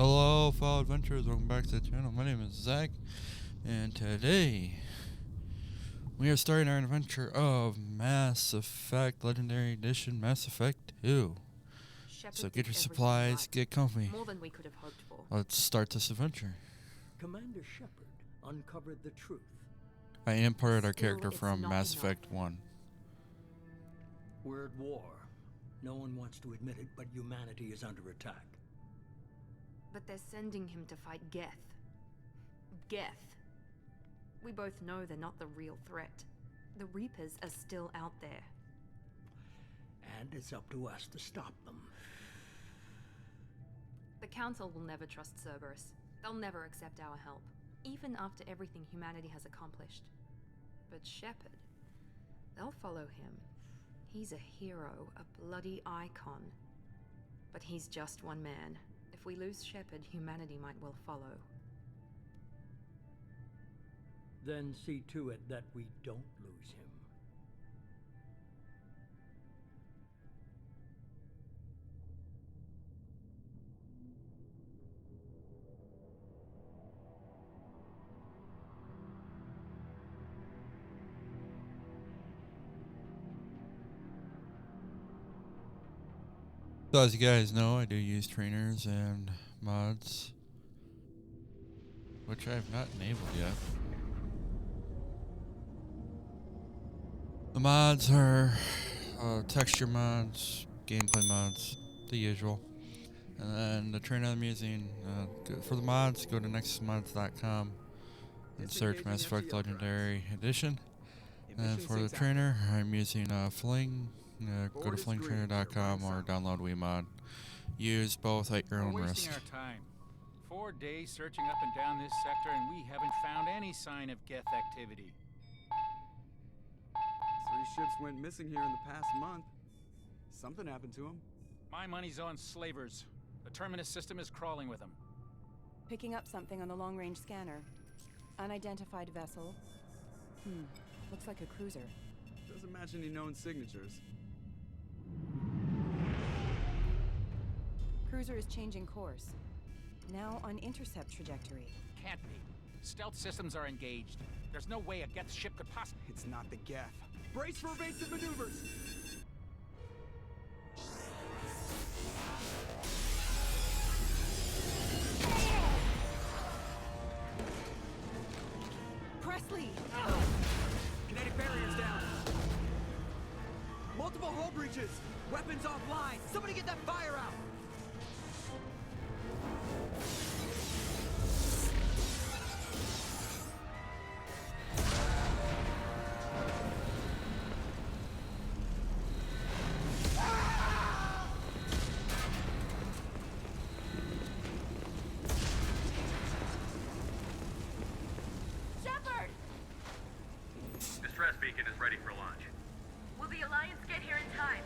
Hello, fellow adventurers. Welcome back to the channel. My name is Zach, and today we are starting our adventure of Mass Effect Legendary Edition, Mass Effect 2. Shepard So get your did everything supplies, right. get comfy. More than we could have hoped for. Let's start this adventure. Commander Shepard uncovered the truth. I imported our Still, character it's from not Mass enough. Effect 1. We're at war. No one wants to admit it, but humanity is under attack. But they're sending him to fight Geth. Geth. We both know they're not the real threat. The Reapers are still out there. And it's up to us to stop them. The Council will never trust Cerberus. They'll never accept our help, even after everything humanity has accomplished. But Shepard, they'll follow him. He's a hero, a bloody icon. But he's just one man. If we lose Shepard, humanity might well follow. Then see to it that we don't lose him. So as you guys know, I do use trainers and mods, which I have not enabled yet. The mods are texture mods, gameplay mods, the usual. And then the trainer I'm using, for the mods, go to nexusmods.com and search Mass Effect Legendary Edition. And for the trainer, I'm using Fling. Go to flingtrainer.com or download WeMod. Use both at your own We're risk. wasting our time. 4 days searching up and down this sector, and we haven't found any sign of Geth activity. 3 ships went missing here in the past month. Something happened to them. My money's on slavers. The Terminus system is crawling with them. Picking up something on the long-range scanner. Unidentified vessel. Looks like a cruiser. Doesn't match any known signatures. Cruiser is changing course. Now on intercept trajectory. Can't be. Stealth systems are engaged. There's no way a Geth ship could possibly... It's not the Geth. Brace for evasive maneuvers! Presley! Kinetic barriers down. Multiple hull breaches. Weapons offline. Somebody get that fire out. Shepard! Distress beacon is ready for launch. Will the Alliance get here in time?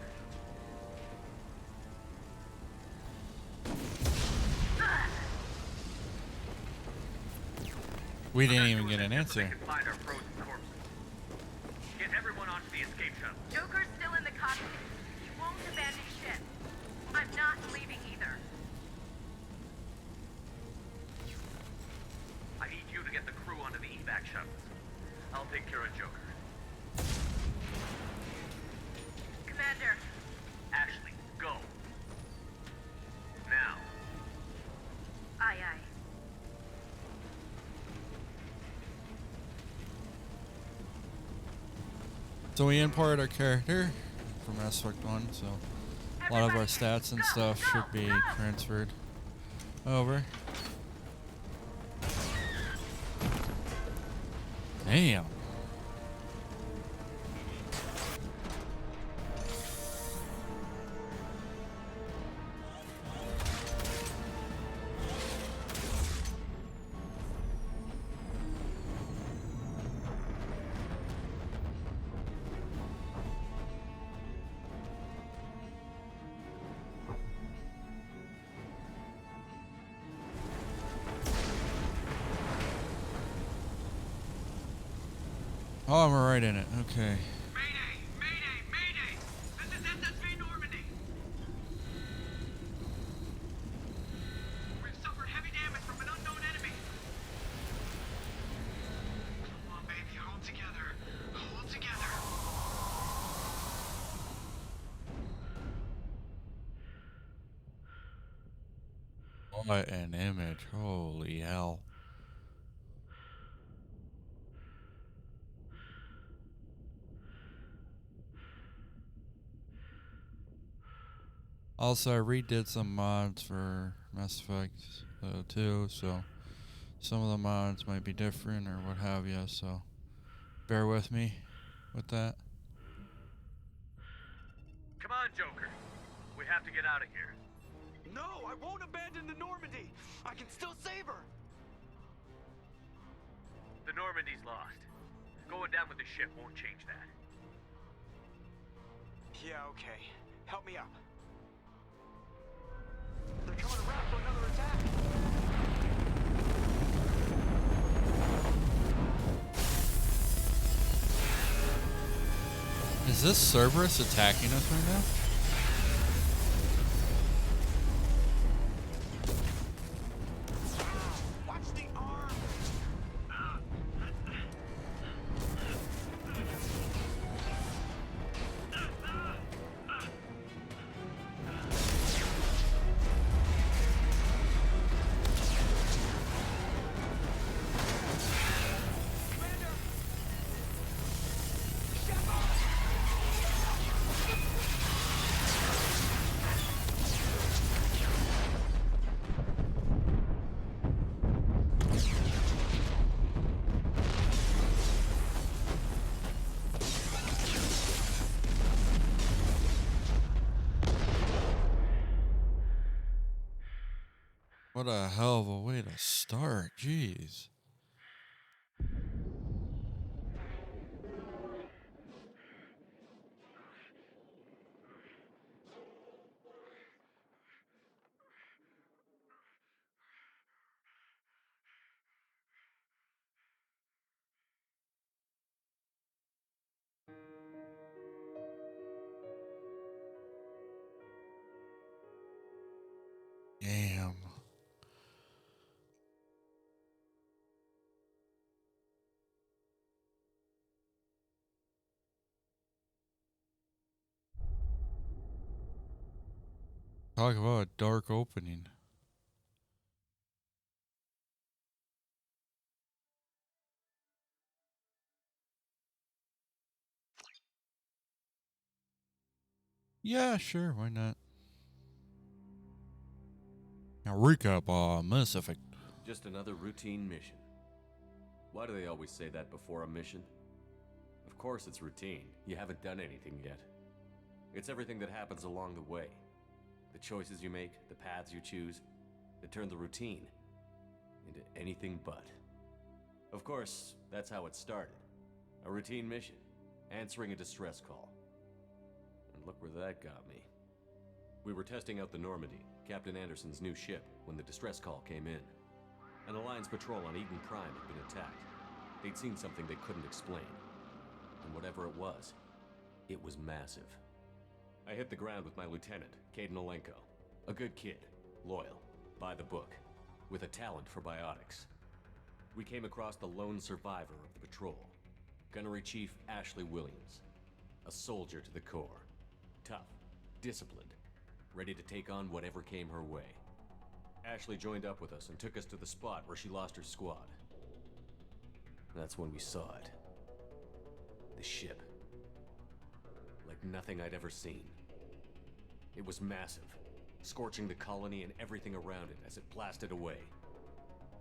We didn't even get an They answer. can find our frozen corpses. Get everyone onto the escape shuttle. Joker's still in the cockpit. He won't abandon ship. I'm not leaving either. I need you to get the crew onto the evac shuttles. I'll take care of Joker. Commander, Ashley, go. Now. aye aye. So we imported our character from Mass Effect 1, so a lot of our stats and stuff should be transferred over. Damn. Oh, we're right in it. Okay. Mayday! Mayday! Mayday! This is SSV Normandy! We've suffered What an image. Holy hell. Also, I redid some mods for Mass Effect 2, so some of the mods might be different or what have you, so bear with me with that. Come on, Joker. We have to get out of here. No, I won't abandon the Normandy. I can still save her. The Normandy's lost. Going down with the ship won't change that. Yeah, okay. Help me up. They're coming around for another attack. Is this Cerberus attacking us right now? Watch the arm. What a hell of a way to start. Jeez. Damn. Talk about a dark opening. Yeah, sure, why not? Now recap Mass Effect. Just another routine mission. Why do they always say that before a mission? Of course it's routine. You haven't done anything yet. It's everything that happens along the way. The choices you make, the paths you choose, that turn the routine into anything but. Of course, that's how it started. A routine mission, answering a distress call. And look where that got me. We were testing out the Normandy, Captain Anderson's new ship, when the distress call came in. An Alliance patrol on Eden Prime had been attacked. They'd seen something they couldn't explain. And whatever it was massive. I hit the ground with my lieutenant, Caden Olenko. A good kid, loyal, by the book, with a talent for biotics. We came across the lone survivor of the patrol, Gunnery Chief Ashley Williams. A soldier to the core. Tough, disciplined, ready to take on whatever came her way. Ashley joined up with us and took us to the spot where she lost her squad. That's when we saw it. The ship. Like nothing I'd ever seen. It was massive, scorching the colony and everything around it as it blasted away.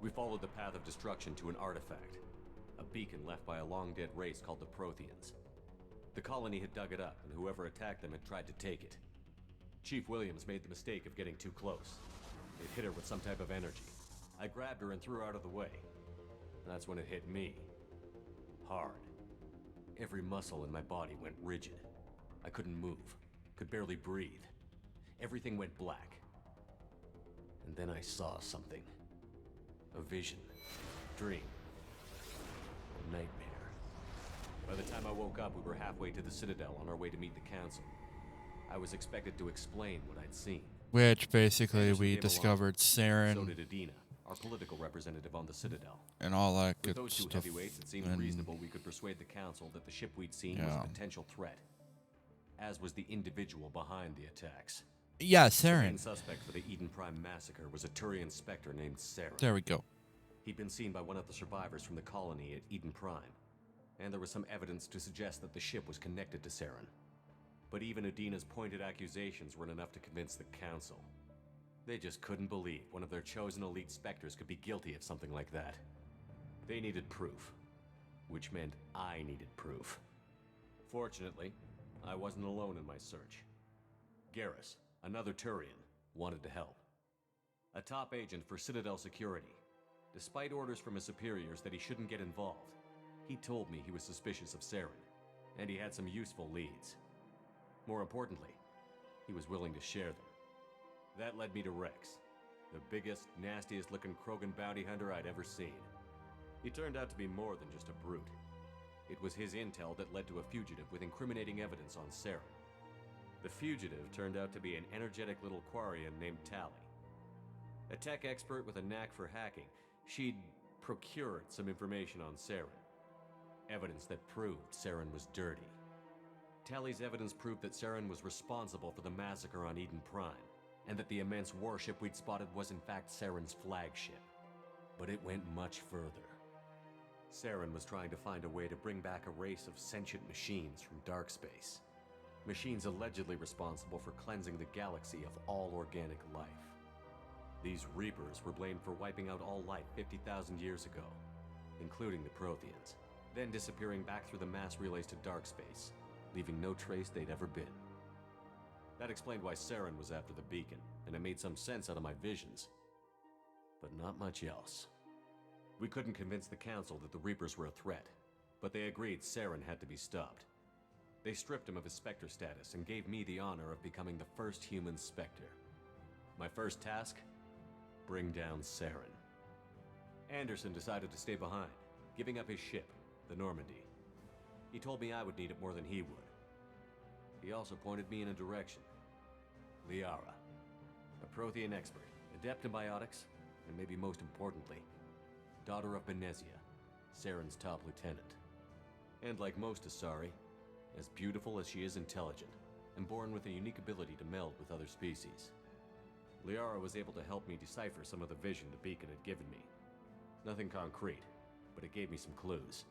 We followed the path of destruction to an artifact, a beacon left by a long-dead race called the Protheans. The colony had dug it up, and whoever attacked them had tried to take it. Chief Williams made the mistake of getting too close. It hit her with some type of energy. I grabbed her and threw her out of the way. That's when it hit me. Hard. Every muscle in my body went rigid. I couldn't move, could barely breathe. Everything went black. And then I saw something. A vision. Dream. A nightmare. By the time I woke up, we were halfway to the Citadel on our way to meet the Council. I was expected to explain what I'd seen. Which basically Anderson we came discovered along. So Saren did Adina, our political representative on the Citadel. and all that With good those two stuff. heavyweights, it seemed and reasonable we could persuade the Council that the ship we'd seen was Yeah. a potential threat. As was the individual behind the attacks. Yeah, The main Saren. suspect for the Eden Prime massacre was a Turian Spectre named Saren. There we go. He'd been seen by one of the survivors from the colony at Eden Prime, and there was some evidence to suggest that the ship was connected to Saren. But even Udina's pointed accusations weren't enough to convince the Council. They just couldn't believe one of their chosen elite Spectres could be guilty of something like that. They needed proof, which meant I needed proof. Fortunately, I wasn't alone in my search. Garrus, another Turian, wanted to help. A top agent for Citadel Security. Despite orders from his superiors that he shouldn't get involved, he told me he was suspicious of Saren, and he had some useful leads. More importantly, he was willing to share them. That led me to Rex, the biggest, nastiest looking Krogan bounty hunter I'd ever seen. He turned out to be more than just a brute. It was his intel that led to a fugitive with incriminating evidence on Saren. The fugitive turned out to be an energetic little Quarian named Tali. A tech expert with a knack for hacking, she'd procured some information on Saren. Evidence that proved Saren was dirty. Tali's evidence proved that Saren was responsible for the massacre on Eden Prime, and that the immense warship we'd spotted was in fact Saren's flagship. But it went much further. Saren was trying to find a way to bring back a race of sentient machines from dark space. Machines allegedly responsible for cleansing the galaxy of all organic life. These Reapers were blamed for wiping out all life 50,000 years ago, including the Protheans, then disappearing back through the mass relays to dark space, leaving no trace they'd ever been. That explained why Saren was after the beacon, and it made some sense out of my visions. But not much else. We couldn't convince the Council that the Reapers were a threat, but they agreed Saren had to be stopped. They stripped him of his Spectre status and gave me the honor of becoming the first human Spectre. My first task? Bring down Saren. Anderson decided to stay behind, giving up his ship, the Normandy. He told me I would need it more than he would. He also pointed me in a direction. Liara, a Prothean expert, adept in biotics, and maybe most importantly, daughter of Benezia, Saren's top lieutenant. And like most Asari, as beautiful as she is intelligent, and born with a unique ability to meld with other species. Liara was able to help me decipher some of the vision the beacon had given me. Nothing concrete, but it gave me some clues.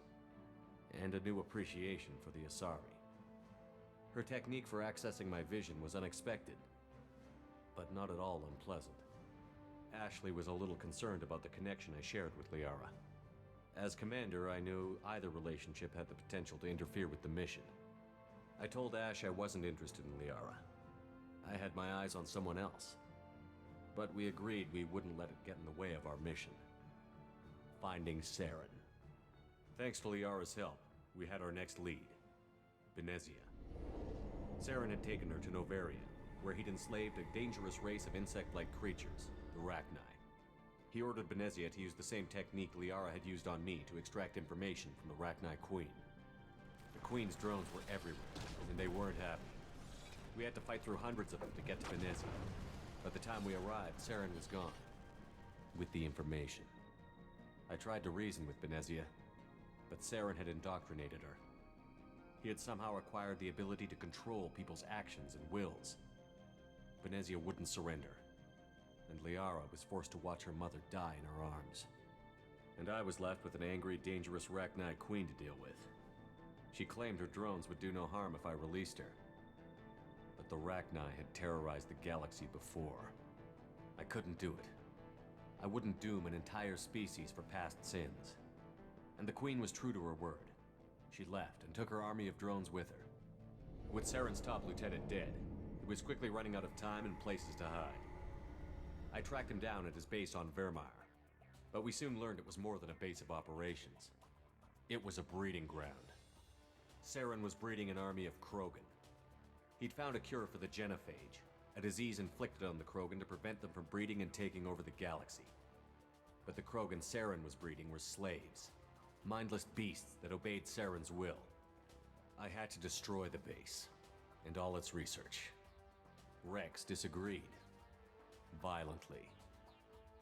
And a new appreciation for the Asari. Her technique for accessing my vision was unexpected, but not at all unpleasant. Ashley was a little concerned about the connection I shared with Liara. As commander, I knew either relationship had the potential to interfere with the mission. I told Ash I wasn't interested in Liara. I had my eyes on someone else. But we agreed we wouldn't let it get in the way of our mission. Finding Saren. Thanks to Liara's help, we had our next lead, Benezia. Saren had taken her to Novaria, where he'd enslaved a dangerous race of insect-like creatures, the Rachni. He ordered Benezia to use the same technique Liara had used on me to extract information from the Rachni Queen. The Queen's drones were everywhere, and they weren't happy. We had to fight through hundreds of them to get to Benezia. By the time we arrived, Saren was gone, with the information. I tried to reason with Benezia, but Saren had indoctrinated her. He had somehow acquired the ability to control people's actions and wills. Benezia wouldn't surrender, and Liara was forced to watch her mother die in her arms. And I was left with an angry, dangerous Rachni Queen to deal with. She claimed her drones would do no harm if I released her. But the Rachni had terrorized the galaxy before. I couldn't do it. I wouldn't doom an entire species for past sins. And the Queen was true to her word. She left and took her army of drones with her. With Saren's top lieutenant dead, he was quickly running out of time and places to hide. I tracked him down at his base on Vermeer, but we soon learned it was more than a base of operations. It was a breeding ground. Saren was breeding an army of Krogan. He'd found a cure for the genophage, a disease inflicted on the Krogan to prevent them from breeding and taking over the galaxy. But the Krogan Saren was breeding were slaves, mindless beasts that obeyed Saren's will. I had to destroy the base, and all its research. Rex disagreed. Violently.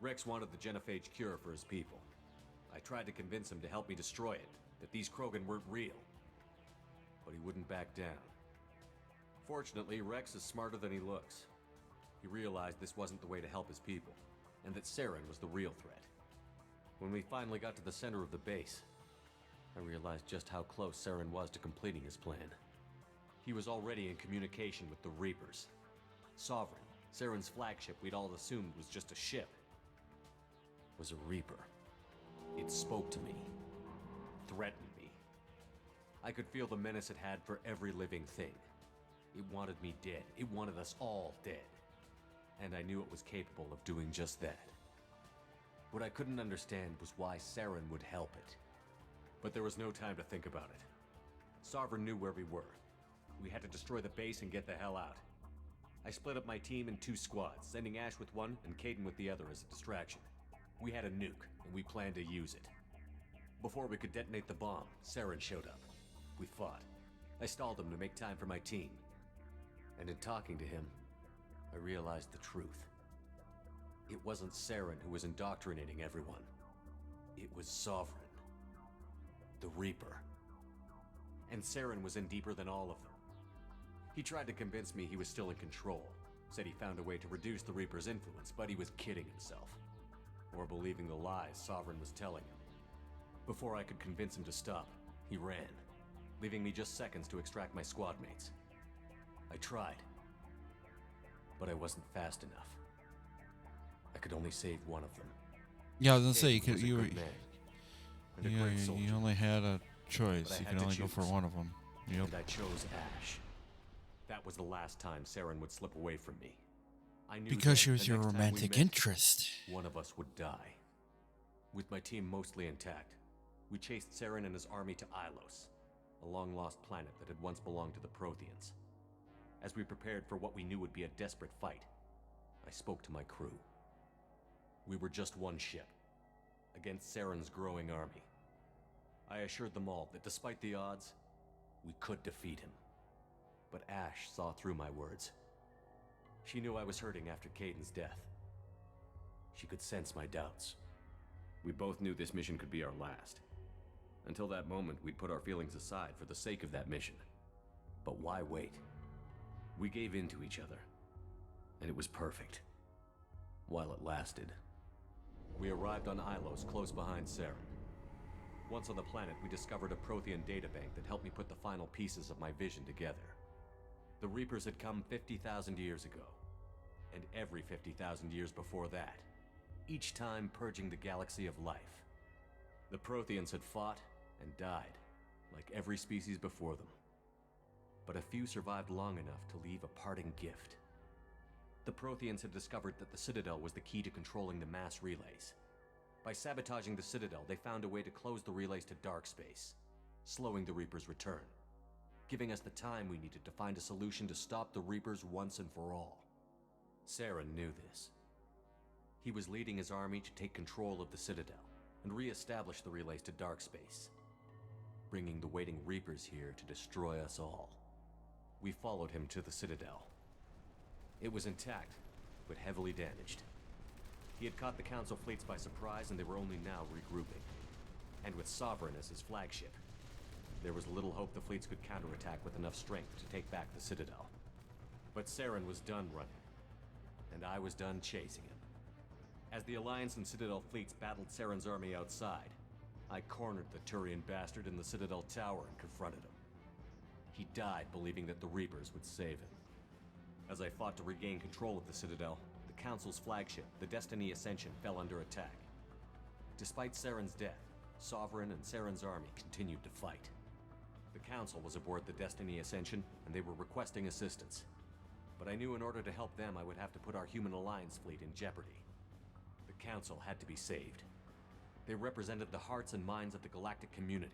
Rex wanted the genophage cure for his people. I tried to convince him to help me destroy it, that these Krogan weren't real. But he wouldn't back down. Fortunately, Rex is smarter than he looks. He realized this wasn't the way to help his people, and that Saren was the real threat. When we finally got to the center of the base, I realized just how close Saren was to completing his plan. He was already in communication with the Reapers. Sovereign, Saren's flagship we'd all assumed was just a ship, was a Reaper. It spoke to me, threatened me. I could feel the menace it had for every living thing. It wanted me dead. It wanted us all dead. And I knew it was capable of doing just that. What I couldn't understand was why Saren would help it. But there was no time to think about it. Sovereign knew where we were. We had to destroy the base and get the hell out. I split up my team in 2 squads, sending Ash with one and Caden with the other as a distraction. We had a nuke, and we planned to use it. Before we could detonate the bomb, Saren showed up. We fought. I stalled him to make time for my team. And in talking to him, I realized the truth. It wasn't Saren who was indoctrinating everyone. It was Sovereign. The Reaper. And Saren was in deeper than all of them. He tried to convince me he was still in control. Said he found a way to reduce the Reaper's influence, but he was kidding himself. Or believing the lies Sovereign was telling him. Before I could convince him to stop, he ran, leaving me just seconds to extract my squad mates. I tried, but I wasn't fast enough. I could only save one of them. Yeah, I was gonna say you Caden was could a you good man and a great soldier, you only had a choice. but I You had could to only go for choose. one of them. Yep. and I chose Ash. That was the last time Saren would slip away from me. I knew Because then she was the your next time we romantic met, interest. one of us would die. With my team mostly intact, we chased Saren and his army to Ilos, a long-lost planet that had once belonged to the Protheans. As we prepared for what we knew would be a desperate fight, I spoke to my crew. We were just one ship, against Saren's growing army. I assured them all that despite the odds, we could defeat him. But Ash saw through my words. She knew I was hurting after Caden's death. She could sense my doubts. We both knew this mission could be our last. Until that moment, we'd put our feelings aside for the sake of that mission. But why wait? We gave in to each other, and it was perfect. While it lasted. We arrived on Ilos, close behind Saren. Once on the planet, we discovered a Prothean databank that helped me put the final pieces of my vision together. The Reapers had come 50,000 years ago, and every 50,000 years before that, each time purging the galaxy of life. The Protheans had fought and died, like every species before them. But a few survived long enough to leave a parting gift. The Protheans had discovered that the Citadel was the key to controlling the mass relays. By sabotaging the Citadel, they found a way to close the relays to dark space, slowing the Reapers' return, giving us the time we needed to find a solution to stop the Reapers once and for all. Saren knew this. He was leading his army to take control of the Citadel and re-establish the relays to dark space, bringing the waiting Reapers here to destroy us all. We followed him to the Citadel. It was intact, but heavily damaged. He had caught the Council fleets by surprise, and they were only now regrouping. And with Sovereign as his flagship, there was little hope the fleets could counterattack with enough strength to take back the Citadel. But Saren was done running, and I was done chasing him. As the Alliance and Citadel fleets battled Saren's army outside, I cornered the Turian bastard in the Citadel tower and confronted him. He died believing that the Reapers would save him. As I fought to regain control of the Citadel, the Council's flagship, the Destiny Ascension, fell under attack. Despite Saren's death, Sovereign and Saren's army continued to fight. The Council was aboard the Destiny Ascension, and they were requesting assistance. But I knew in order to help them, I would have to put our Human Alliance fleet in jeopardy. The Council had to be saved. They represented the hearts and minds of the galactic community.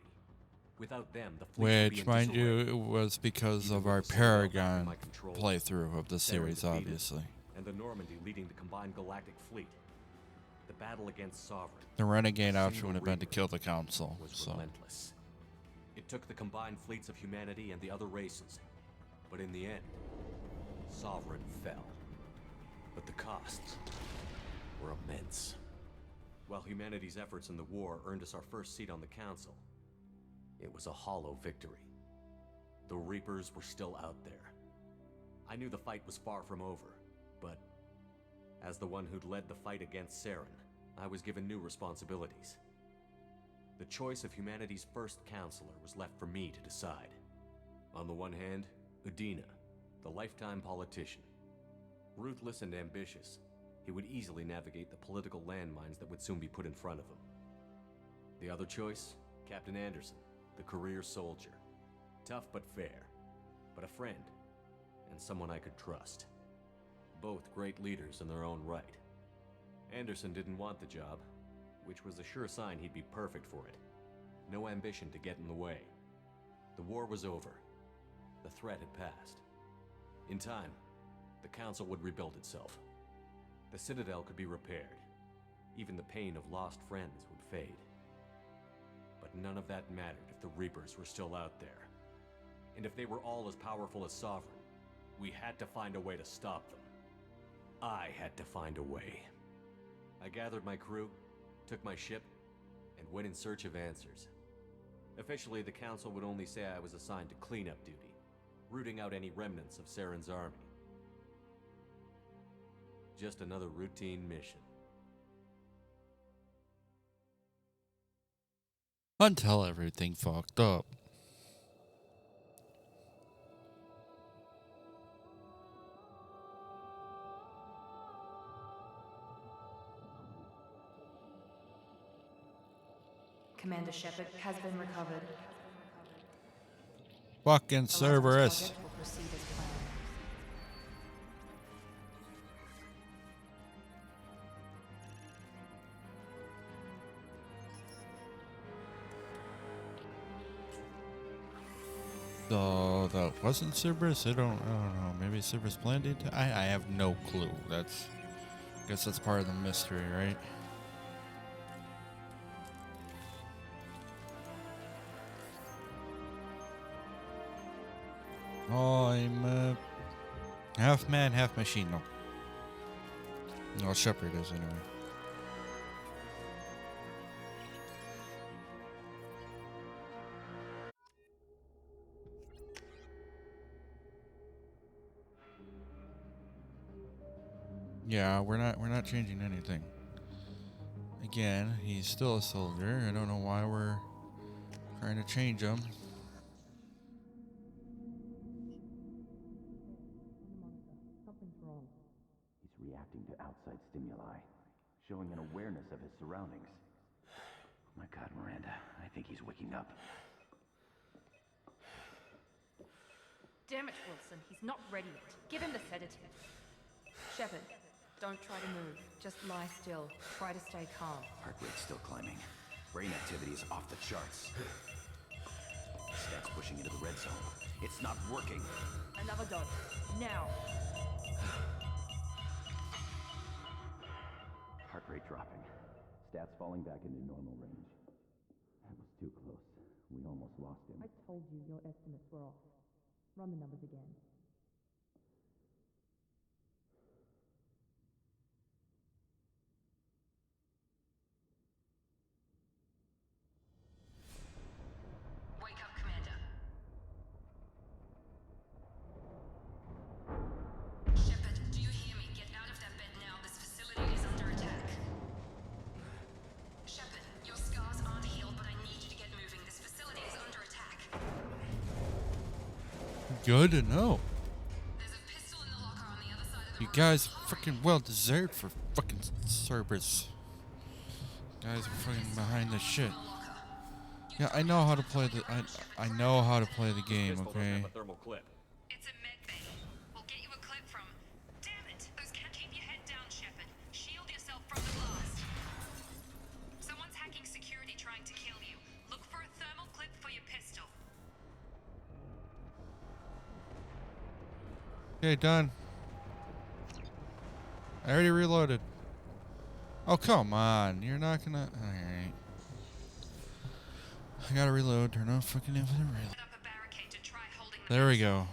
Without them, the fleet would be Which, in mind disarray. you, was because Even of with our the Citadel back in Paragon my control, playthrough of the Saren series, defeated, obviously. and the Normandy leading the combined galactic fleet. The battle against Sovereign, The Renegade a option single would have been to Reaper, kill the Council, was so... relentless. It took the combined fleets of humanity and the other races, but in the end, Sovereign fell. But the costs were immense. While humanity's efforts in the war earned us our first seat on the Council, it was a hollow victory. The Reapers were still out there. I knew the fight was far from over, but As the one who'd led the fight against Saren, I was given new responsibilities. The choice of humanity's first counselor was left for me to decide. On the one hand, Udina, the lifetime politician. Ruthless and ambitious, he would easily navigate the political landmines that would soon be put in front of him. The other choice, Captain Anderson, the career soldier. Tough but fair, but a friend, and someone I could trust. Both great leaders in their own right. Anderson didn't want the job, which was a sure sign he'd be perfect for it. No ambition to get in the way. The war was over. The threat had passed. In time, the Council would rebuild itself. The Citadel could be repaired. Even the pain of lost friends would fade. But none of that mattered if the Reapers were still out there. And if they were all as powerful as Sovereign, we had to find a way to stop them. I had to find a way. I gathered my crew, took my ship, and went in search of answers. Officially, the Council would only say I was assigned to cleanup duty, rooting out any remnants of Saren's army. Just another routine mission. Until everything fucked up. Commander Shepard has been recovered. Fucking The Cerberus. Lazarus project will proceed as planned. So that wasn't Cerberus? I don't know. Maybe Cerberus planned it? I have no clue. I guess that's part of the mystery, right? Oh, I'm half man, half machine. No, Shepard is anyway. Yeah, we're not changing anything. Again, he's still a soldier. I don't know why we're trying to change him. He's reacting to outside stimuli, showing an awareness of his surroundings. My God, Miranda, I think he's waking up. Damn it, Wilson. He's not ready yet. Give him the sedative. Shepard, don't try to move. Just lie still. Try to stay calm. Heart rate's still climbing. Brain activity is off the charts. Stats pushing into the red zone. It's not working. Another dose. Now. Heart rate dropping. Stats falling back into normal range. That was too close. We almost lost him. I told you your estimates were off. Run the numbers again. Wake up, Commander. Shepard, do you hear me? Get out of that bed now. This facility is under attack. Shepard, your scars aren't healed, but I need you to get moving. This facility is under attack. Good to know. There's a pistol in the locker on the other side of the You room. guys freaking well deserved for fucking Cerberus. Guys are fucking behind the shit. Yeah, I know how to play the I know how to play the game, Pistol doesn't okay? have a thermal clip. It's a med bay. We'll get you a clip from. Damn it! Those can't keep your head down, Shepard. Shield yourself from the blast. Someone's hacking security trying to kill you. Look for a thermal clip for your pistol. Okay, done. I already reloaded. Oh, come on. You're not gonna... Alright. I gotta reload. Turn off fucking infinite reload. Set up a barricade to try holding the There we go.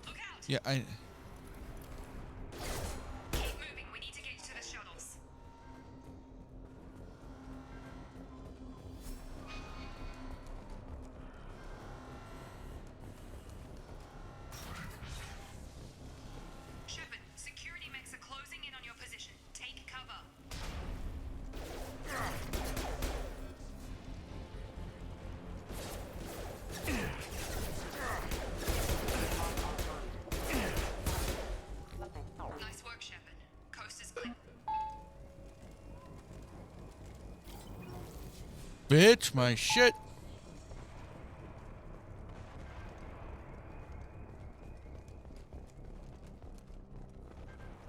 Look out! Yeah, I... Keep moving. We need to get you to the shuttles. Bitch, my shit.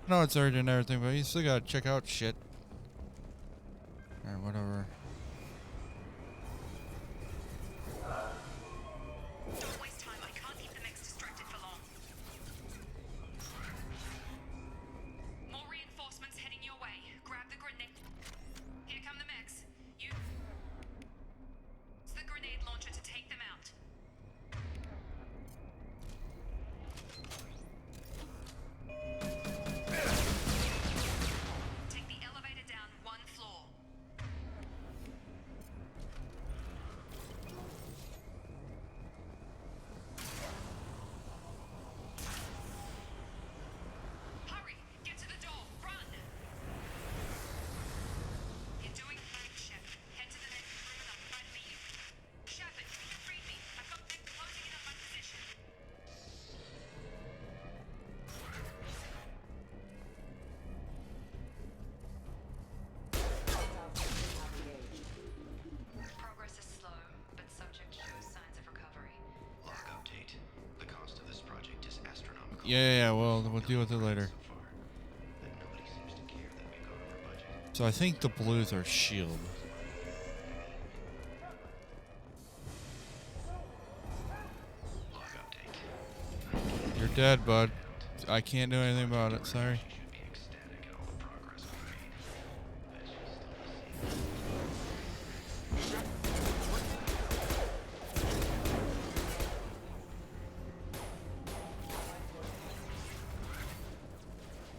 No, it's urgent and everything, but you still gotta check out shit. Or whatever. Don't waste time. I can't keep the mechs distracted for long. More reinforcements heading your way. Grab the grenade. Here come the mechs. Use the grenade launcher to take them out. Take the elevator down one floor. Hurry! Get to the door! Run! You're doing fine, Shepard. Head to the next room and I'll try to meet you. Shepard, can you read me? I've got them closing in on my position. Progress is slow, but subject shows signs of recovery. Log update. The cost of this project is astronomical. Yeah, well, we'll deal with it later. So far, that nobody seems to care that we gone over budget. So I think the blues are shield. Log update. You're dead, bud. I can't do anything about it, sorry. She should be ecstatic at all the progress we made. But she's still the same.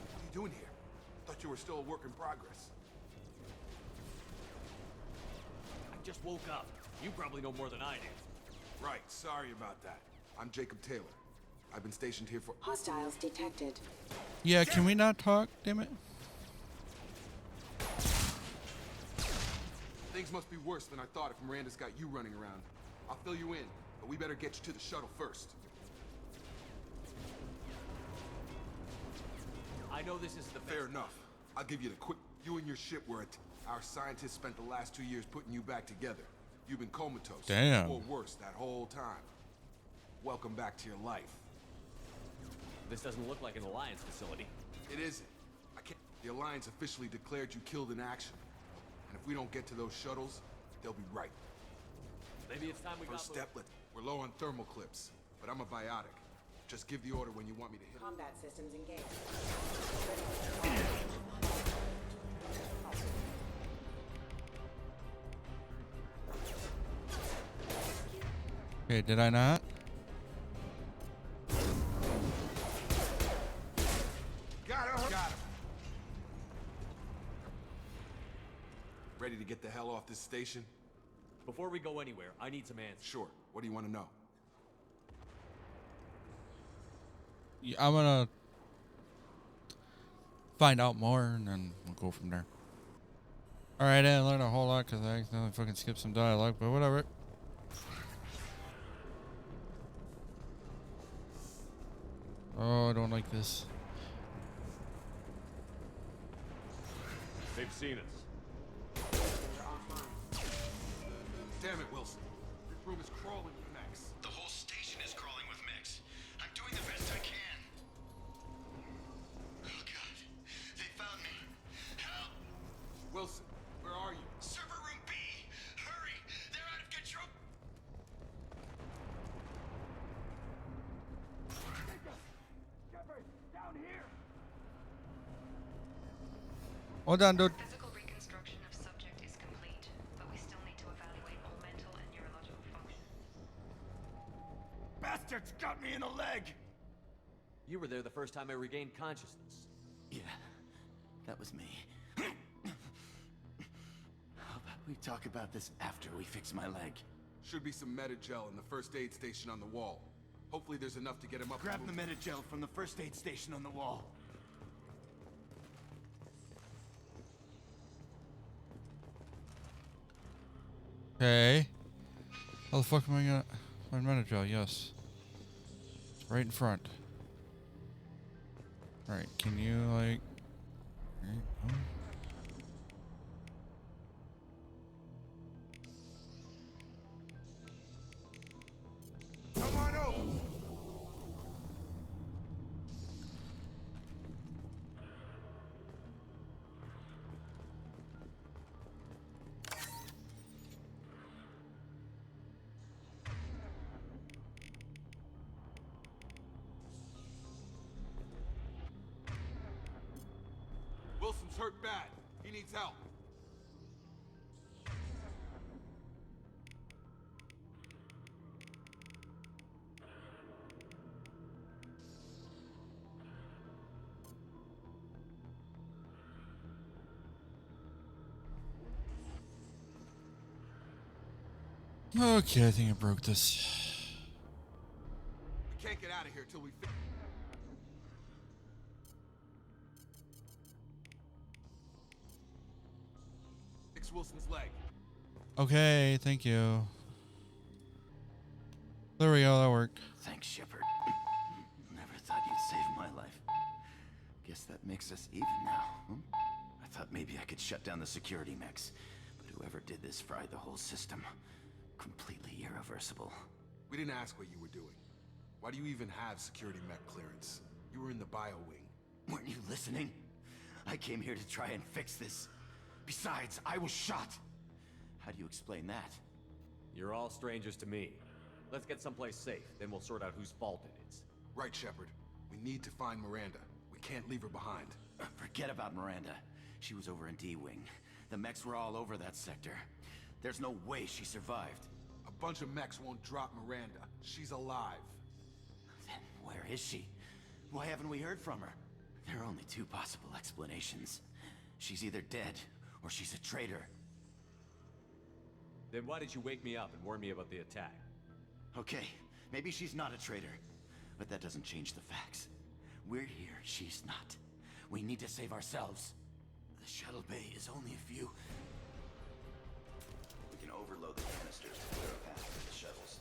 What are you doing here? Thought you were still a work in progress. I just woke up. You probably know more than I do. Right, sorry about that. I'm Jacob Taylor. I've been stationed here for... Hostiles detected. Yeah, can we not talk, damn it? Things must be worse than I thought if Miranda's got you running around. I'll fill you in, but we better get you to the shuttle first. I know this is the Fair enough. I'll give you the quick... You and your ship were our scientists spent the last 2 years putting you back together. You've been comatose. Damn. Or worse, that whole time. Welcome back to your life. This doesn't look like an Alliance facility. It isn't. I can't... The Alliance officially declared you killed in action. And if we don't get to those shuttles, they'll be right. Maybe it's time we First got step, we're low on thermal clips, but I'm a biotic. Just give the order when you want me to hit 'em. Combat systems engaged. Okay, did I not? Got her! Got him! Ready to get the hell off this station? Before we go anywhere, I need some answers. Sure. What do you want to know? Yeah, I'm gonna find out more and then we'll go from there. Alright, I didn't learn a whole lot because I accidentally fucking skipped some dialogue, but whatever. Oh, I don't like this. They've seen us. Damn it, Wilson. This room is crawling with mechs. The whole station is crawling with mechs. I'm doing the best I can. Oh god. They found me. Help! Wilson, where are you? Server room B! Hurry! They're out of control! Down here! Hold on, dude. Physical reconstruction of subject is complete, but we still need to evaluate all mental and neurological function. Bastards got me in the leg! You were there the first time I regained consciousness. Yeah, that was me. How about we talk about this after we fix my leg? Should be some meta-gel in the first aid station on the wall. Hopefully there's enough to get him up. Grab the meta-gel from the first aid station on the wall. Okay. How the fuck am I gonna find manager? Yes. It's right in front. Alright, can you like right, oh. Colton's hurt bad. He needs help. Okay, I think I broke this. We can't get out of here till we fix Wilson's leg. Okay, thank you. There we go, that worked. Thanks, Shepard. Never thought you'd save my life. Guess that makes us even now. I thought maybe I could shut down the security mechs, but whoever did this fried the whole system. Completely irreversible. We didn't ask what you were doing. Why do you even have security mech clearance? You were in the bio wing. Weren't you listening? I came here to try and fix this. Besides, I was shot. How do you explain that? You're all strangers to me. Let's get someplace safe, then we'll sort out whose fault it is. Right, Shepard. We need to find Miranda. We can't leave her behind. Forget about Miranda. She was over in D-Wing. The mechs were all over that sector. There's no way she survived. A bunch of mechs won't drop Miranda. She's alive. Then where is she? Why haven't we heard from her? There are only two possible explanations. She's either dead, or she's a traitor. Then why did you wake me up and warn me about the attack? Okay, maybe she's not a traitor, but that doesn't change the facts. We're here, she's not. We need to save ourselves. The shuttle bay is only a few... We can overload the canisters to clear a path for the shuttles.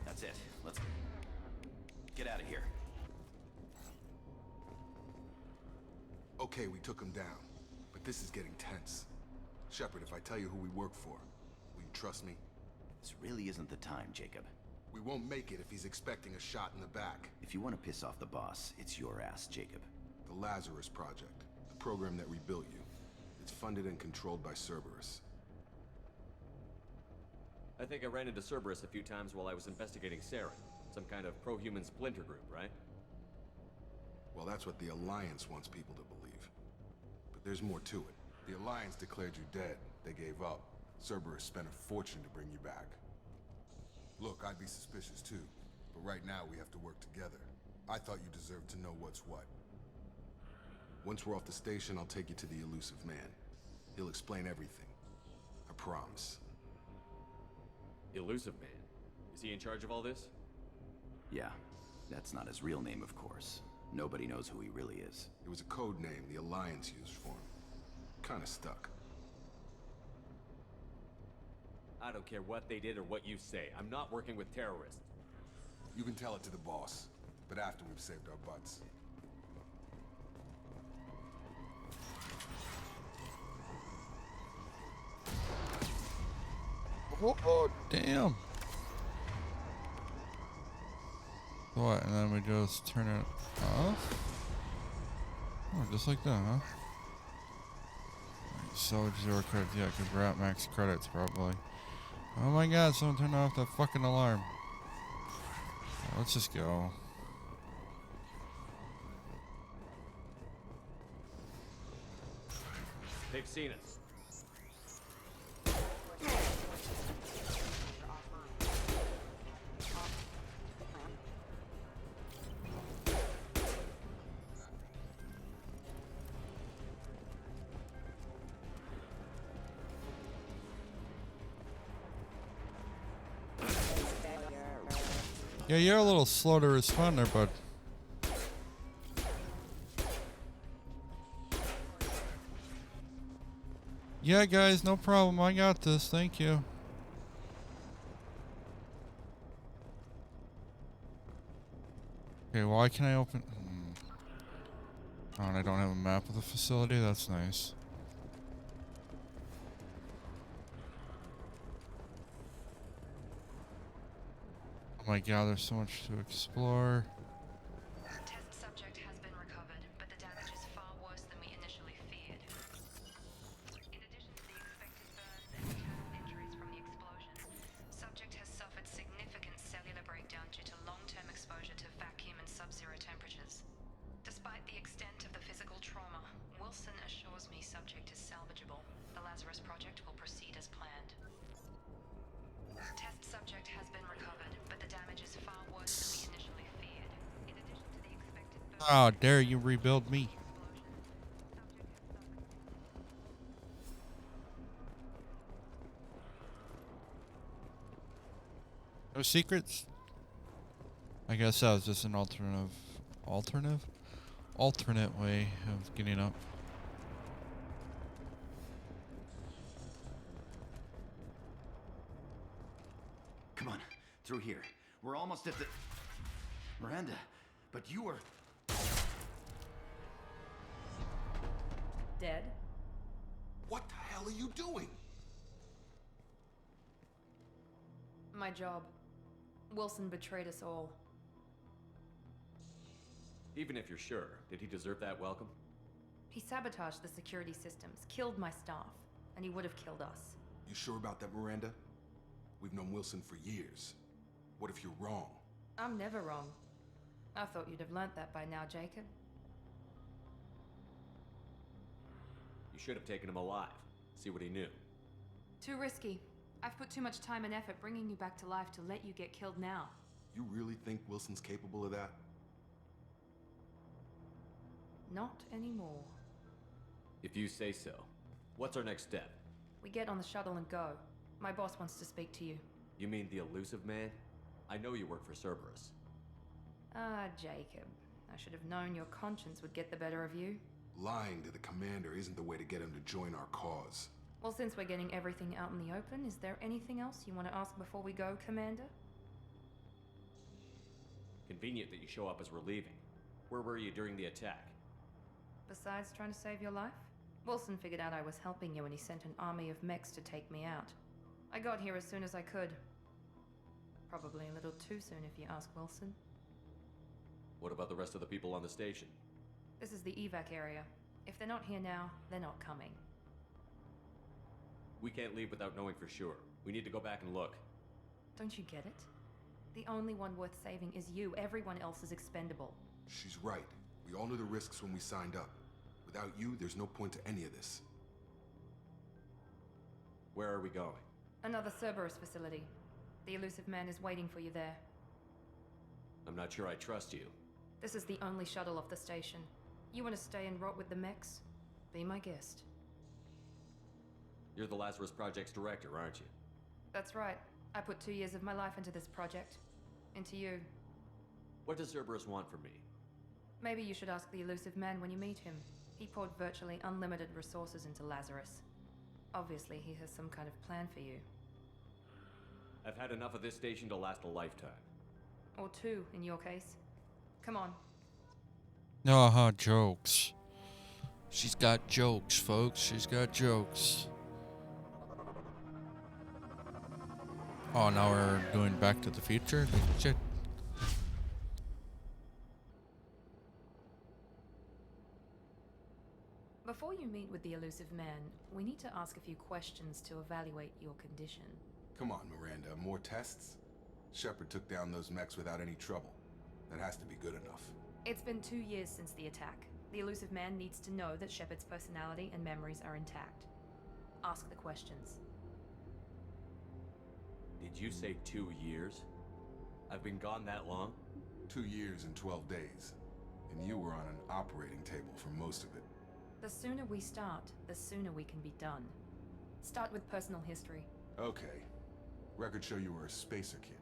That's it. Let's get out of here. Okay, we took him down, but this is getting tense. Shepard, if I tell you who we work for, will you trust me? This really isn't the time, Jacob. We won't make it if he's expecting a shot in the back. If you want to piss off the boss, it's your ass, Jacob. The Lazarus Project, the program that rebuilt you. It's funded and controlled by Cerberus. I think I ran into Cerberus a few times while I was investigating Saren. Some kind of pro-human splinter group, right? Well, that's what the Alliance wants people to believe. But there's more to it. The Alliance declared you dead. They gave up. Cerberus spent a fortune to bring you back. Look, I'd be suspicious too. But right now we have to work together. I thought you deserved to know what's what. Once we're off the station, I'll take you to the elusive man. He'll explain everything. I promise. Elusive Man? Is he in charge of all this? Yeah, that's not his real name, of course. Nobody knows who he really is. It was a code name the Alliance used for him. Kinda stuck. I don't care what they did or what you say. I'm not working with terrorists. You can tell it to the boss, but after we've saved our butts. Oh, damn. What, and then we just turn it off? Oh, just like that, huh? So 0 credits, yeah, because we're at max credits, probably. Oh my god, someone turned off the fucking alarm. Let's just go. They've seen us. Yeah, you're a little slow to respond there, bud. Yeah, guys, no problem. I got this. Thank you. Okay, why can I open... Oh, and I don't have a map of the facility? That's nice. Oh my god, there's so much to explore. The test subject has been recovered, but the damage is far worse than we Despite the extent of the physical trauma, Wilson assures me subject is salvageable. The Lazarus project will proceed as planned. Test subject has been recovered, but the damage is far worse than we initially feared. In addition to the expected burden How dare you rebuild me? No secrets? I guess that was just an alternate way of getting up. Come on, through here. We're almost at the... Miranda, but you were... dead. What the hell are you doing? My job. Wilson betrayed us all. Even if you're sure, did he deserve that welcome? He sabotaged the security systems, killed my staff, and he would have killed us. You sure about that, Miranda? We've known Wilson for years. What if you're wrong? I'm never wrong. I thought you'd have learnt that by now, Jacob. You should have taken him alive. See what he knew. Too risky. I've put too much time and effort bringing you back to life to let you get killed now. You really think Wilson's capable of that? Not anymore. If you say so. What's our next step? We get on the shuttle and go. My boss wants to speak to you. You mean the elusive man? I know you work for Cerberus. Ah, Jacob. I should have known your conscience would get the better of you. Lying to the commander isn't the way to get him to join our cause. Well, since we're getting everything out in the open, is there anything else you want to ask before we go, Commander? Convenient that you show up as we're leaving. Where were you during the attack? Besides trying to save your life? Wilson figured out I was helping you and he sent an army of mechs to take me out. I got here as soon as I could. Probably a little too soon if you ask Wilson. What about the rest of the people on the station? This is the evac area. If they're not here now, they're not coming. We can't leave without knowing for sure. We need to go back and look. Don't you get it? The only one worth saving is you. Everyone else is expendable. She's right. We all knew the risks when we signed up. Without you, there's no point to any of this. Where are we going? Another Cerberus facility. The elusive man is waiting for you there. I'm not sure I trust you. This is the only shuttle off the station. You want to stay and rot with the mechs? Be my guest. You're the Lazarus Project's director, aren't you? That's right. I put 2 years of my life into this project. Into you. What does Cerberus want from me? Maybe you should ask the elusive man when you meet him. He poured virtually unlimited resources into Lazarus. Obviously, he has some kind of plan for you. I've had enough of this station to last a lifetime. Or 2, in your case. Come on. Jokes. She's got jokes, folks. She's got jokes. Oh, now we're doing Back to the Future? Shit. Before you meet with the elusive man, we need to ask a few questions to evaluate your condition. Come on, Miranda. More tests? Shepard took down those mechs without any trouble. That has to be good enough. It's been 2 years since the attack. The elusive man needs to know that Shepard's personality and memories are intact. Ask the questions. Did you say 2 years? I've been gone that long? 2 years and 12 days. And you were on an operating table for most of it. The sooner we start, the sooner we can be done. Start with personal history. Okay. Records show you were a spacer kid.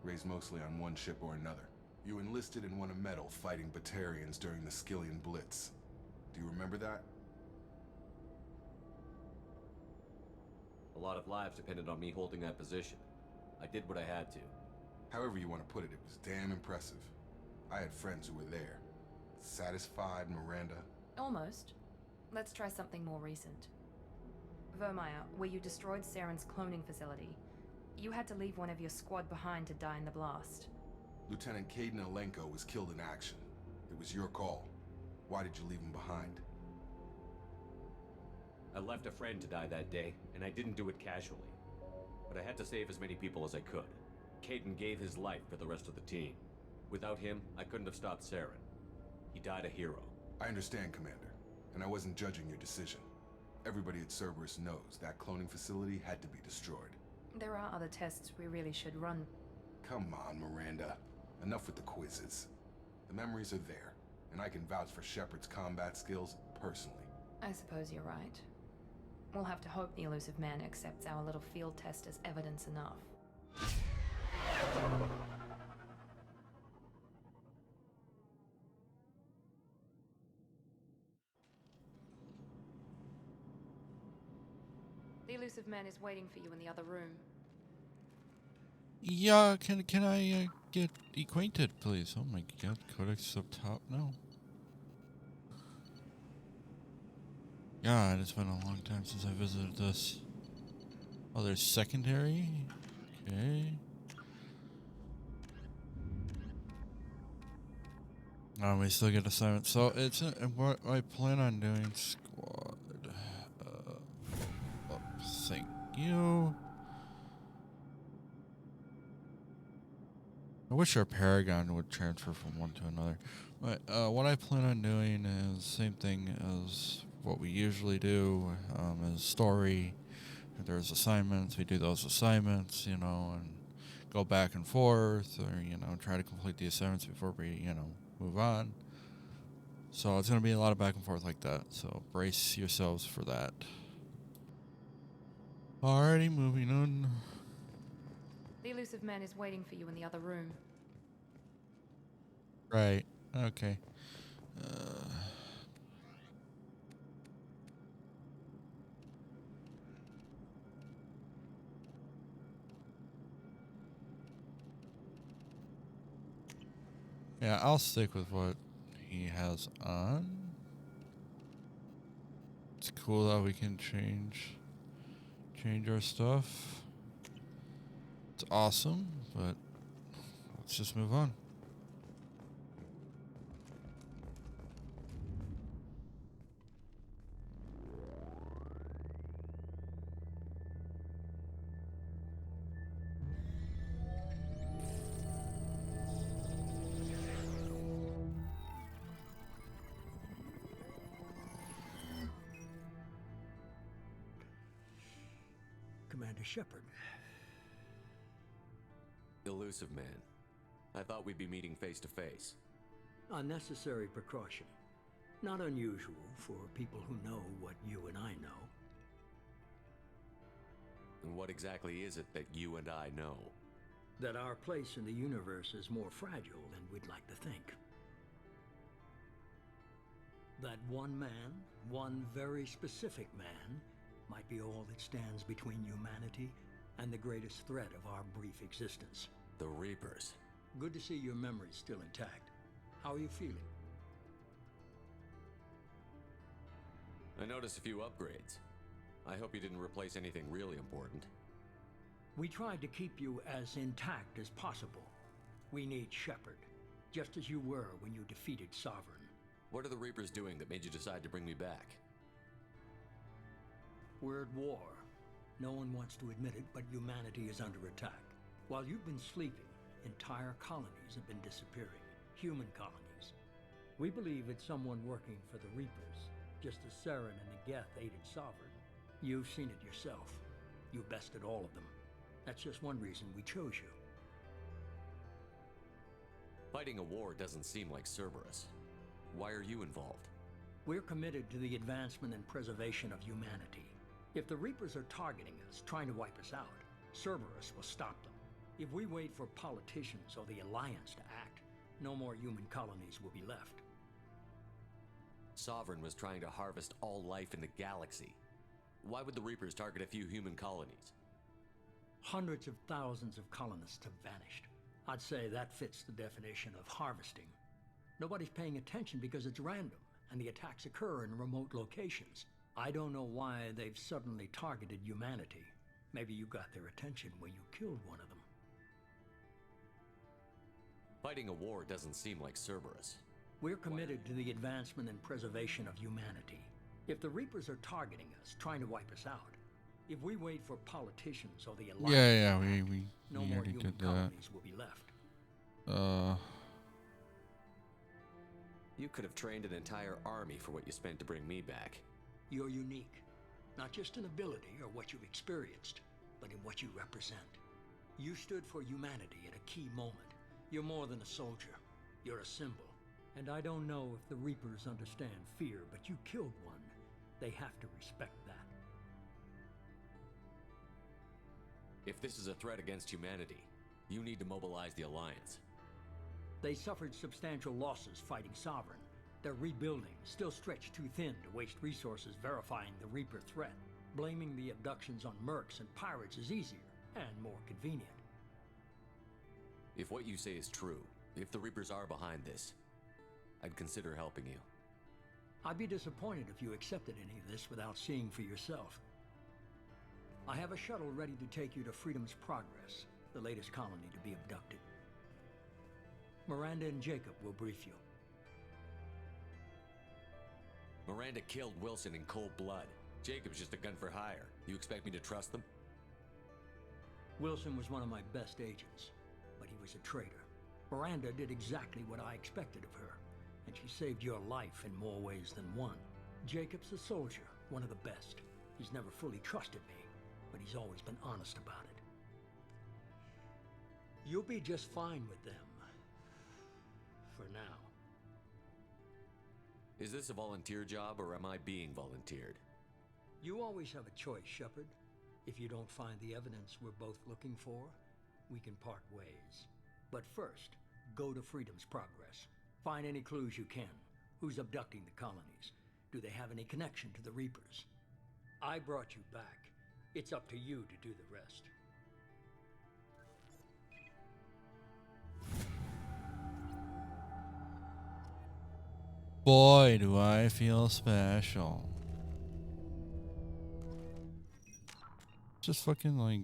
Raised mostly on one ship or another. You enlisted and won a medal fighting Batarians during the Skillian Blitz. Do you remember that? A lot of lives depended on me holding that position. I did what I had to. However you want to put it, it was damn impressive. I had friends who were there. Satisfied, Miranda? Almost. Let's try something more recent. Vermeer, where you destroyed Saren's cloning facility. You had to leave one of your squad behind to die in the blast. Lieutenant Caden Alenko was killed in action. It was your call. Why did you leave him behind? I left a friend to die that day, and I didn't do it casually. But I had to save as many people as I could. Caden gave his life for the rest of the team. Without him, I couldn't have stopped Saren. He died a hero. I understand, Commander, and I wasn't judging your decision. Everybody at Cerberus knows that cloning facility had to be destroyed. There are other tests we really should run. Come on, Miranda. Enough with the quizzes. The memories are there, and I can vouch for Shepard's combat skills personally. I suppose you're right. We'll have to hope the elusive man accepts our little field test as evidence enough. The elusive man is waiting for you in the other room. Yeah, can I get acquainted, please? Oh my god, codex up top? No. God, it's been a long time since I visited this. Oh, there's secondary? Okay. We still get assignments. So it's what I plan on doing. Squad. Thank you. I wish our Paragon would transfer from one to another. But what I plan on doing is same thing as what we usually do. Is story. If there's assignments, we do those assignments, you know, and go back and forth, or you know, try to complete the assignments before we, you know, move on. So it's gonna be a lot of back and forth like that. So brace yourselves for that. Alrighty, moving on. The elusive man is waiting for you in the other room. Right. Okay. Yeah, I'll stick with what he has on. It's cool that we can change our stuff. It's awesome, but let's just move on. Commander Shepard. Elusive man. I thought we'd be meeting face to face. Unnecessary precaution. Not unusual for people who know what you and I know. And what exactly is it that you and I know? That our place in the universe is more fragile than we'd like to think. That one man, one very specific man, might be all that stands between humanity and the greatest threat of our brief existence. The Reapers. Good to see your memory's still intact. How are you feeling? I noticed a few upgrades. I hope you didn't replace anything really important. We tried to keep you as intact as possible. We need Shepard, just as you were when you defeated Sovereign. What are the Reapers doing that made you decide to bring me back? We're at war. No one wants to admit it, but humanity is under attack. While you've been sleeping, entire colonies have been disappearing. Human colonies. We believe it's someone working for the Reapers, just as Saren and the Geth aided Sovereign. You've seen it yourself. You bested all of them. That's just one reason we chose you. Fighting a war doesn't seem like Cerberus. Why are you involved? We're committed to the advancement and preservation of humanity. If the Reapers are targeting us, trying to wipe us out, Cerberus will stop them. If we wait for politicians or the Alliance to act, no more human colonies will be left. Sovereign was trying to harvest all life in the galaxy. Why would the Reapers target a few human colonies? Hundreds of thousands of colonists have vanished. I'd say that fits the definition of harvesting. Nobody's paying attention because it's random, and the attacks occur in remote locations. I don't know why they've suddenly targeted humanity. Maybe you got their attention when you killed one of them. Fighting a war doesn't seem like Cerberus. We're committed to the advancement and preservation of humanity. If the Reapers are targeting us, trying to wipe us out, if we wait for politicians or the Alliance, we no more already human did that. colonies will be left. You could have trained an entire army for what you spent to bring me back. You're unique, not just in ability or what you've experienced, but in what you represent. You stood for humanity at a key moment. You're more than a soldier. You're a symbol. And I don't know if the Reapers understand fear, but you killed one. They have to respect that. If this is a threat against humanity, you need to mobilize the Alliance. They suffered substantial losses fighting Sovereign. They're rebuilding, still stretched too thin to waste resources verifying the Reaper threat. Blaming the abductions on mercs and pirates is easier and more convenient. If what you say is true, if the Reapers are behind this, I'd consider helping you. I'd be disappointed if you accepted any of this without seeing for yourself. I have a shuttle ready to take you to Freedom's Progress, the latest colony to be abducted. Miranda and Jacob will brief you. Miranda killed Wilson in cold blood. Jacob's just a gun for hire. You expect me to trust them? Wilson was one of my best agents, but he was a traitor. Miranda did exactly what I expected of her, and she saved your life in more ways than one. Jacob's a soldier, one of the best. He's never fully trusted me, but he's always been honest about it. You'll be just fine with them. For now. Is this a volunteer job, or am I being volunteered? You always have a choice, Shepard. If you don't find the evidence we're both looking for, we can part ways. But first, go to Freedom's Progress. Find any clues you can. Who's abducting the colonies? Do they have any connection to the Reapers? I brought you back. It's up to you to do the rest. Boy, do I feel special. Just fucking like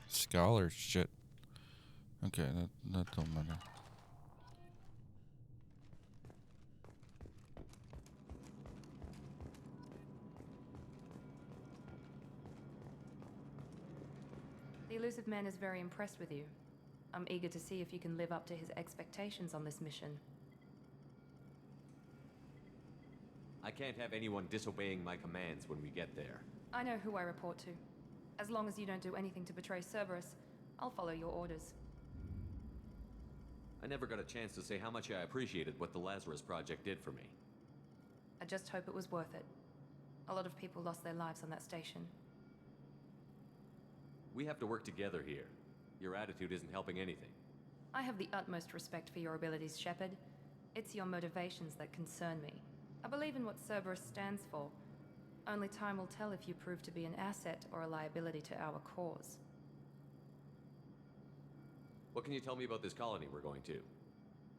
scholar shit. Okay, that don't matter. The elusive man is very impressed with you. I'm eager to see if you can live up to his expectations on this mission. I can't have anyone disobeying my commands when we get there. I know who I report to. As long as you don't do anything to betray Cerberus, I'll follow your orders. I never got a chance to say how much I appreciated what the Lazarus Project did for me. I just hope it was worth it. A lot of people lost their lives on that station. We have to work together here. Your attitude isn't helping anything. I have the utmost respect for your abilities, Shepard. It's your motivations that concern me. I believe in what Cerberus stands for. Only time will tell if you prove to be an asset or a liability to our cause. What can you tell me about this colony we're going to?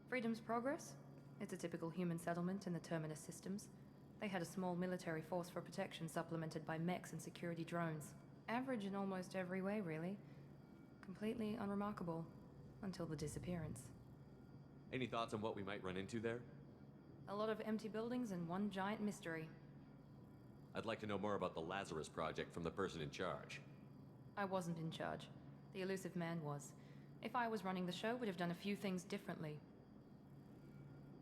Freedom's Progress? It's a typical human settlement in the Terminus systems. They had a small military force for protection supplemented by mechs and security drones. Average in almost every way, really. Completely unremarkable. Until the disappearance. Any thoughts on what we might run into there? A lot of empty buildings and one giant mystery. I'd like to know more about the Lazarus Project from the person in charge. I wasn't in charge. The elusive man was. If I was running the show, would have done a few things differently.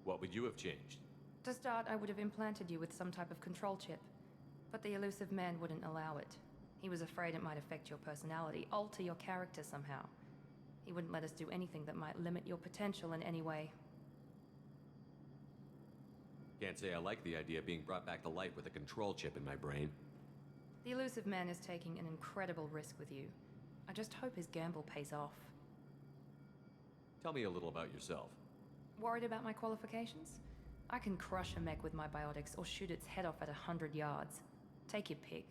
What would you have changed? To start, I would have implanted you with some type of control chip. But the elusive man wouldn't allow it. He was afraid it might affect your personality, alter your character somehow. He wouldn't let us do anything that might limit your potential in any way. Can't say I like the idea of being brought back to life with a control chip in my brain. The elusive man is taking an incredible risk with you. I just hope his gamble pays off. Tell me a little about yourself. Worried about my qualifications? I can crush a mech with my biotics or shoot its head off at 100 yards. Take your pick.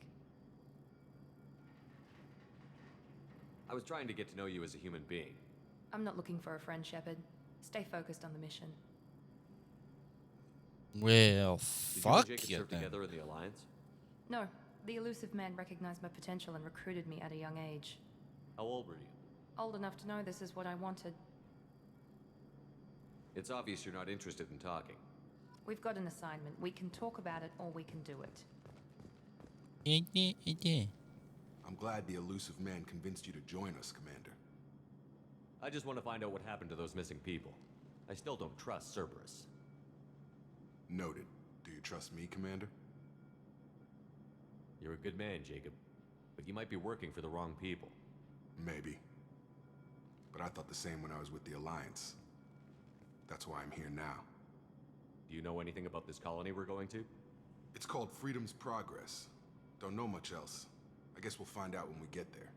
I was trying to get to know you as a human being. I'm not looking for a friend, Shepard. Stay focused on the mission. Well, fuck Did you and Jacob you serve then. together in the Alliance? No, the elusive man recognized my potential and recruited me at a young age. How old were you? Old enough to know this is what I wanted. It's obvious you're not interested in talking. We've got an assignment. We can talk about it or we can do it. I'm glad the elusive man convinced you to join us, Commander. I just want to find out what happened to those missing people. I still don't trust Cerberus. Noted. Do you trust me, Commander? You're a good man, Jacob. But you might be working for the wrong people. Maybe. But I thought the same when I was with the Alliance. That's why I'm here now. Do you know anything about this colony we're going to? It's called Freedom's Progress. Don't know much else. I guess we'll find out when we get there.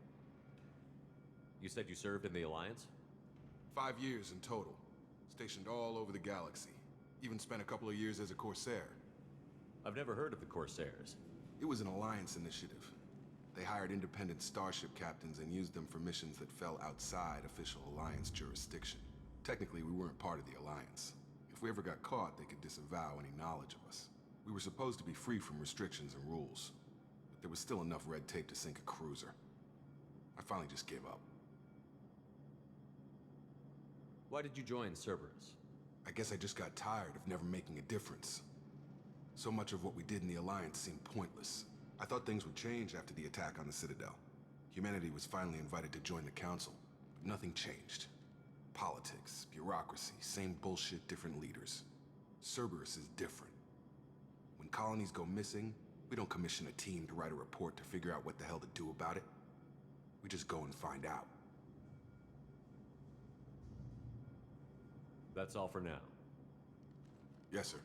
You said you served in the Alliance? 5 years in total. Stationed all over the galaxy. Even spent a couple of years as a Corsair. I've never heard of the Corsairs. It was an Alliance initiative. They hired independent starship captains and used them for missions that fell outside official Alliance jurisdiction. Technically, we weren't part of the Alliance. If we ever got caught, they could disavow any knowledge of us. We were supposed to be free from restrictions and rules, but there was still enough red tape to sink a cruiser. I finally just gave up. Why did you join Cerberus? I guess I just got tired of never making a difference. So much of what we did in the Alliance seemed pointless. I thought things would change after the attack on the Citadel. Humanity was finally invited to join the Council, but nothing changed. Politics, bureaucracy, same bullshit, different leaders. Cerberus is different. When colonies go missing, we don't commission a team to write a report to figure out what the hell to do about it. We just go and find out. That's all for now. Yes, sir.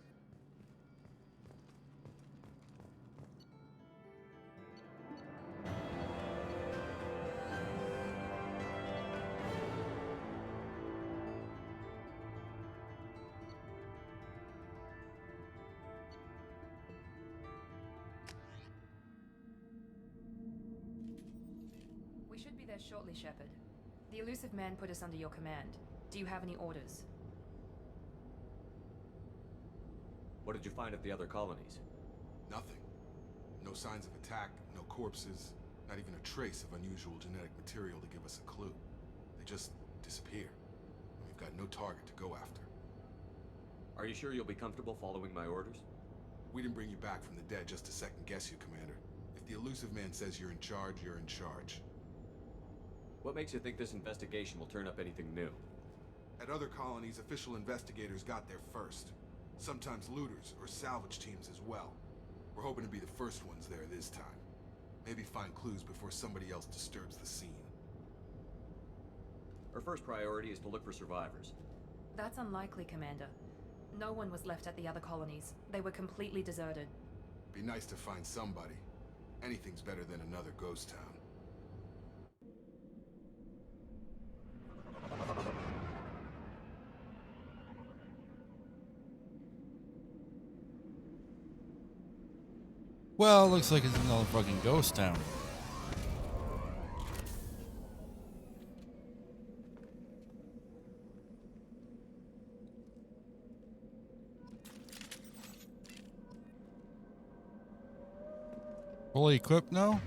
We should be there shortly, Shepard. The elusive man put us under your command. Do you have any orders? What did you find at the other colonies? Nothing. No signs of attack, no corpses, not even a trace of unusual genetic material to give us a clue. They just disappear. And we've got no target to go after. Are you sure you'll be comfortable following my orders? We didn't bring you back from the dead just to second guess you, Commander. If the elusive man says you're in charge, you're in charge. What makes you think this investigation will turn up anything new? At other colonies, official investigators got there first. Sometimes looters or salvage teams as well. We're hoping to be the first ones there this time. Maybe find clues before somebody else disturbs the scene. Our first priority is to look for survivors. That's unlikely, Commander. No one was left at the other colonies. They were completely deserted. Be nice to find somebody. Anything's better than another ghost town. Well, looks like it's another fucking ghost town. Fully equipped now?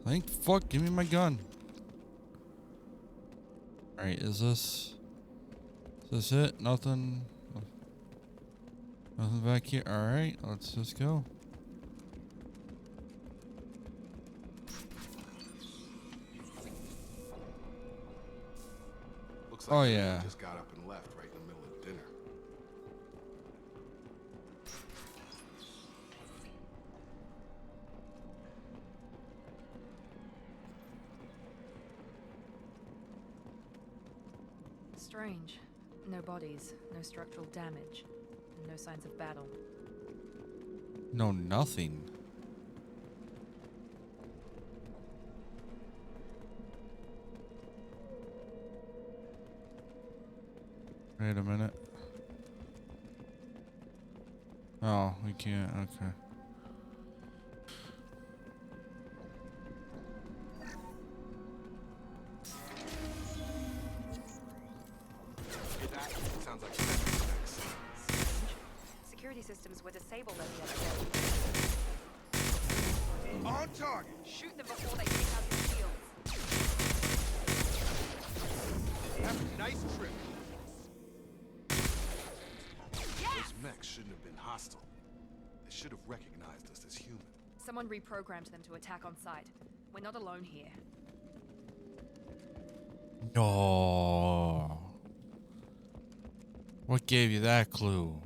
Thank fuck, give me my gun. Alright, is this it? Nothing back here. Alright, let's just go. Looks like Oh yeah. just got up and left right in the middle of dinner. Strange. No bodies, no structural damage, and no signs of battle. No, nothing. Wait a minute. Oh, we can't. Okay. Hear that? Sounds like next. Security systems were disabled at the other day. On target! Shoot them before they take out your shields. Have a nice trip. Yes! Those mechs shouldn't have been hostile. They should have recognized us as human. Someone reprogrammed them to attack on sight. We're not alone here. No. What gave you that clue?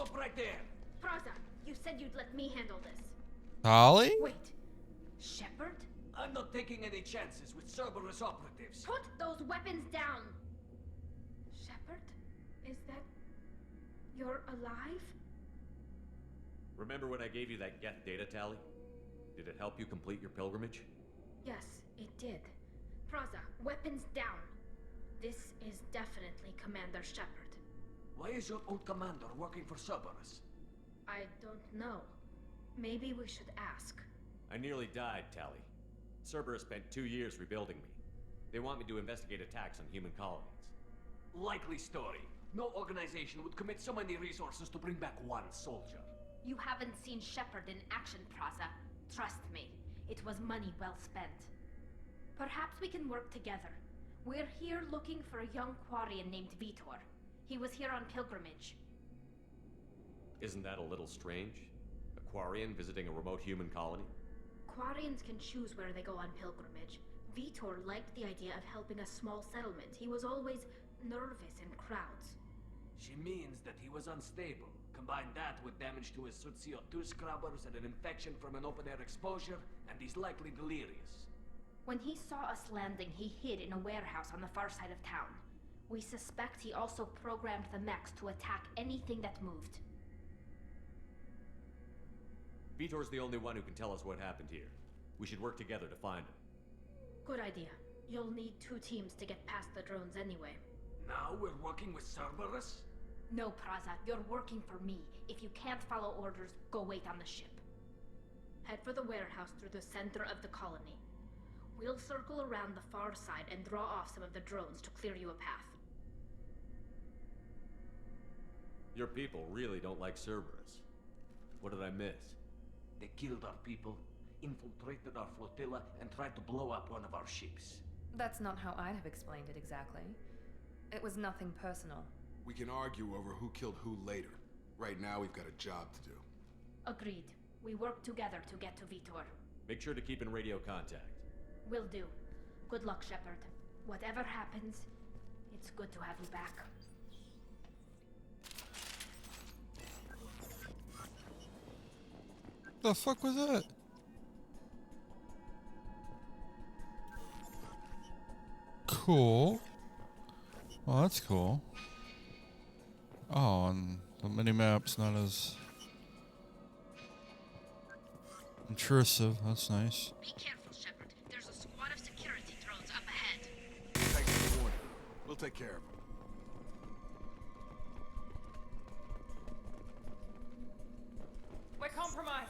Stop right there! Praza, you said you'd let me handle this. Tali? Wait. Shepard? I'm not taking any chances with Cerberus operatives. Put those weapons down! Shepard? Is that... You're alive? Remember when I gave you that Geth data tally? Did it help you complete your pilgrimage? Yes, it did. Praza, weapons down. This is definitely Commander Shepard. Why is your old commander working for Cerberus? I don't know. Maybe we should ask. I nearly died, Tali. Cerberus spent 2 years rebuilding me. They want me to investigate attacks on human colonies. Likely story. No organization would commit so many resources to bring back one soldier. You haven't seen Shepard in action, Praza. Trust me, it was money well spent. Perhaps we can work together. We're here looking for a young Quarian named Vitor. He was here on pilgrimage. Isn't that a little strange? A Quarian visiting a remote human colony? Quarians can choose where they go on pilgrimage. Vitor liked the idea of helping a small settlement. He was always nervous in crowds. She means that he was unstable. Combine that with damage to his CO2 scrubbers and an infection from an open-air exposure, and he's likely delirious. When he saw us landing, he hid in a warehouse on the far side of town. We suspect he also programmed the mechs to attack anything that moved. Vitor's the only one who can tell us what happened here. We should work together to find him. Good idea. You'll need 2 teams to get past the drones anyway. Now we're working with Cerberus? No, Praza, you're working for me. If you can't follow orders, go wait on the ship. Head for the warehouse through the center of the colony. We'll circle around the far side and draw off some of the drones to clear you a path. Your people really don't like Cerberus. What did I miss? They killed our people, infiltrated our flotilla, and tried to blow up one of our ships. That's not how I'd have explained it exactly. It was nothing personal. We can argue over who killed who later. Right now, we've got a job to do. Agreed. We work together to get to Vitor. Make sure to keep in radio contact. Will do. Good luck, Shepard. Whatever happens, it's good to have you back. The fuck was that? Cool. Well, that's cool. Oh, and the mini-map's not as intrusive. That's nice. Be careful, Shepard. There's a squad of security drones up ahead. Thanks for the warning. We'll take care of them. We're compromised.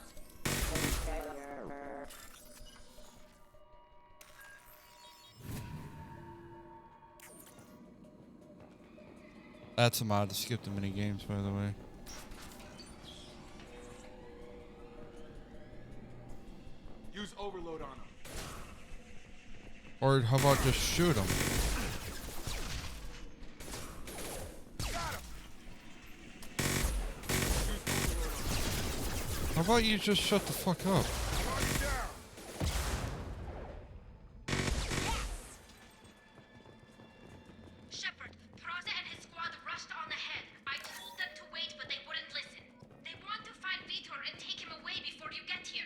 That's a mod to skip the mini games, by the way. Use overload on them. Or how about just shoot them? How about you just shut the fuck up? Shepard, Praza and his squad rushed on ahead. I told them to wait, but they wouldn't listen. They want to find Vitor and take him away before you get here.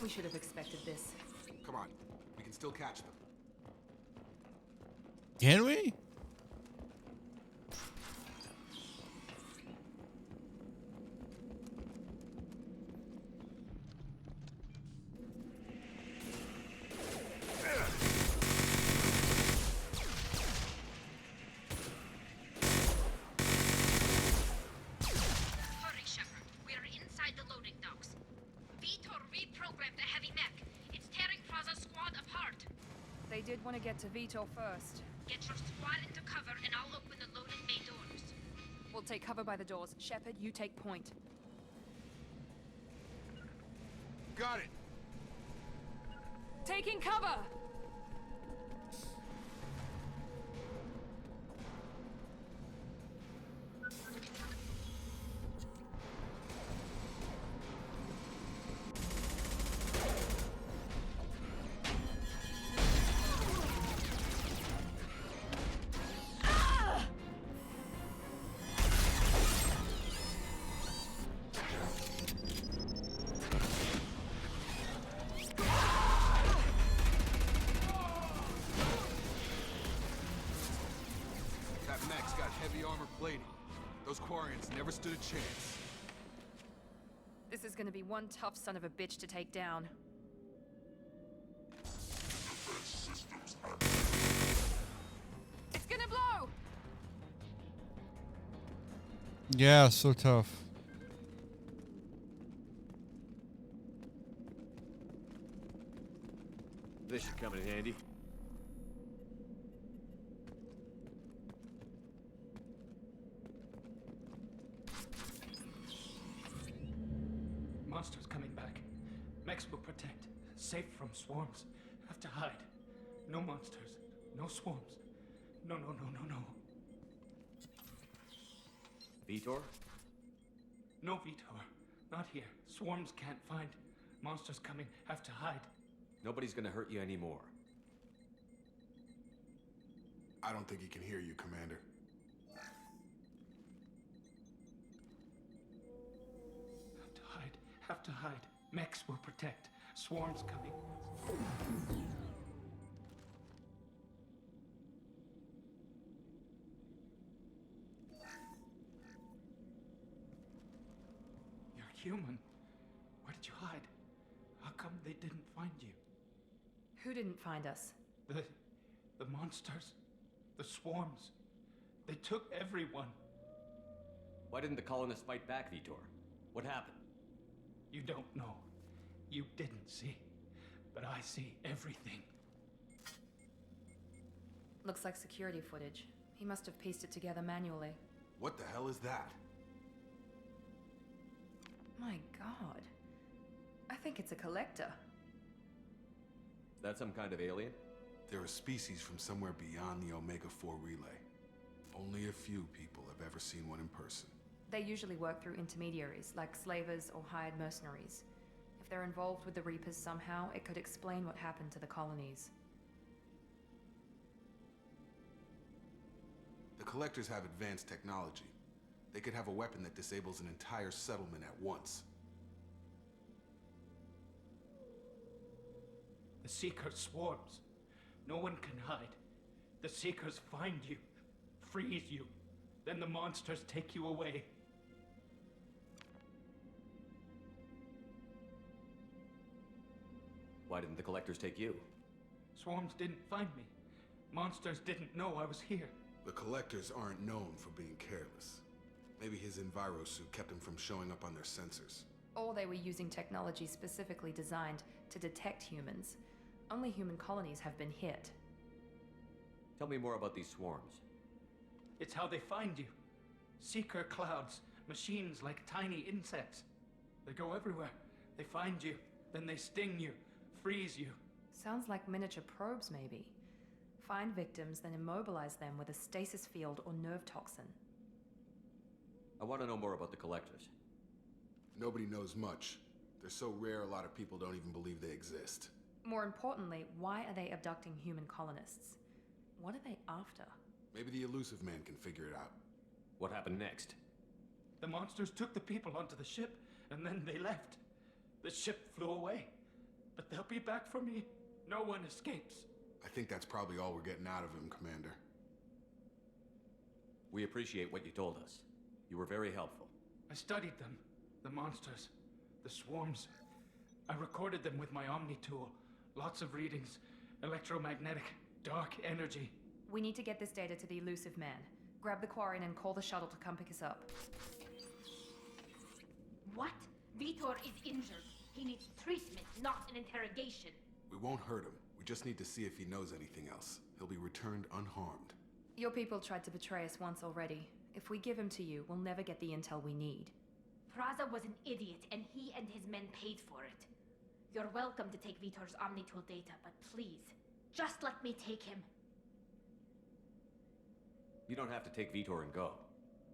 We should have expected this. Come on. We can still catch them. Can we? Hurry, Shepard. We are inside the loading docks. Vitor reprogrammed the heavy mech. It's tearing Praza's squad apart. They did want to get to Vitor first. Get your squad into cover and I'll open the loading bay doors. We'll take cover by the doors. Shepard, you take point. Got it. Taking cover! mech's got heavy armor plating. Those Quarians never stood a chance. This is gonna be one tough son of a bitch to take down. It's gonna blow! Yeah, so tough. This should come in handy. Monsters coming back. Mechs will protect. Safe from swarms. Have to hide. No monsters. No swarms. No. Vitor? No Vitor. Not here. Swarms can't find. Monsters coming. Have to hide. Nobody's gonna hurt you anymore. I don't think he can hear you, Commander. Have to hide. Mechs will protect. Swarms coming. You're human. Where did you hide? How come they didn't find you? Who didn't find us? The monsters. The swarms. They took everyone. Why didn't the colonists fight back, Vitor? What happened? You don't know. You didn't see. But I see everything. Looks like security footage. He must have pieced it together manually. What the hell is that? My god. I think it's a collector. Is that some kind of alien? They're a species from somewhere beyond the Omega-4 relay. Only a few people have ever seen one in person. They usually work through intermediaries, like slavers or hired mercenaries. If they're involved with the Reapers somehow, it could explain what happened to the colonies. The Collectors have advanced technology. They could have a weapon that disables an entire settlement at once. The Seeker swarms. No one can hide. The Seekers find you, freeze you. Then the monsters take you away. Why didn't the Collectors take you? Swarms didn't find me. Monsters didn't know I was here. The Collectors aren't known for being careless. Maybe his envirosuit kept him from showing up on their sensors. Or they were using technology specifically designed to detect humans. Only human colonies have been hit. Tell me more about these swarms. It's how they find you. Seeker clouds, machines like tiny insects. They go everywhere. They find you, then they sting you, freeze you. Sounds like miniature probes, maybe. Find victims, then immobilize them with a stasis field or nerve toxin. I want to know more about the Collectors. Nobody knows much. They're so rare, a lot of people don't even believe they exist. More importantly, why are they abducting human colonists? What are they after? Maybe the elusive man can figure it out. What happened next? The monsters took the people onto the ship, and then they left. The ship flew away. But they'll be back for me. No one escapes. I think that's probably all we're getting out of him, Commander. We appreciate what you told us. You were very helpful. I studied them. The monsters. The swarms. I recorded them with my Omni tool. Lots of readings. Electromagnetic. Dark energy. We need to get this data to the elusive man. Grab the Quarian and call the shuttle to come pick us up. What? Vitor is injured. He needs treatment, not an interrogation. We won't hurt him. We just need to see if he knows anything else. He'll be returned unharmed. Your people tried to betray us once already. If we give him to you, we'll never get the intel we need. Praza was an idiot, and he and his men paid for it. You're welcome to take Vitor's Omnitool data, but please, just let me take him. You don't have to take Vitor and go.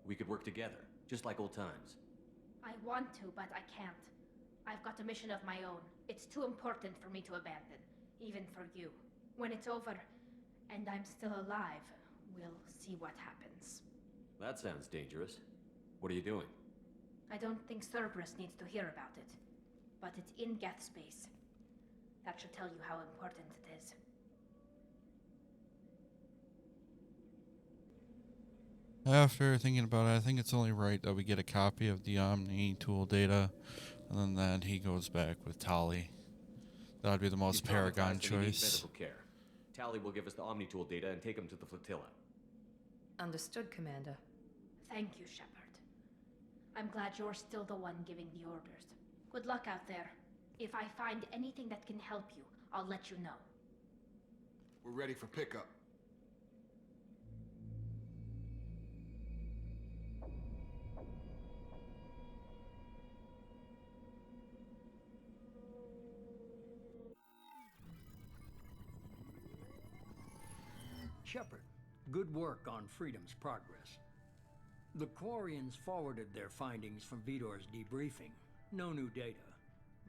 We could work together, just like old times. I want to, but I can't. I've got a mission of my own. It's too important for me to abandon, even for you. When it's over, and I'm still alive, we'll see what happens. That sounds dangerous. What are you doing? I don't think Cerberus needs to hear about it, but it's in Geth space. That should tell you how important it is. After thinking about it, I think it's only right that we get a copy of the Omni tool data, and then he goes back with Tali. That would be the most He's paragon traumatized and he needs choice. medical care. Tali will give us the Omni-tool data and take him to the flotilla. Understood, Commander. Thank you, Shepard. I'm glad you're still the one giving the orders. Good luck out there. If I find anything that can help you, I'll let you know. We're ready for pickup. Shepard, good work on Freedom's progress. The Quarians forwarded their findings from Vidor's debriefing. No new data,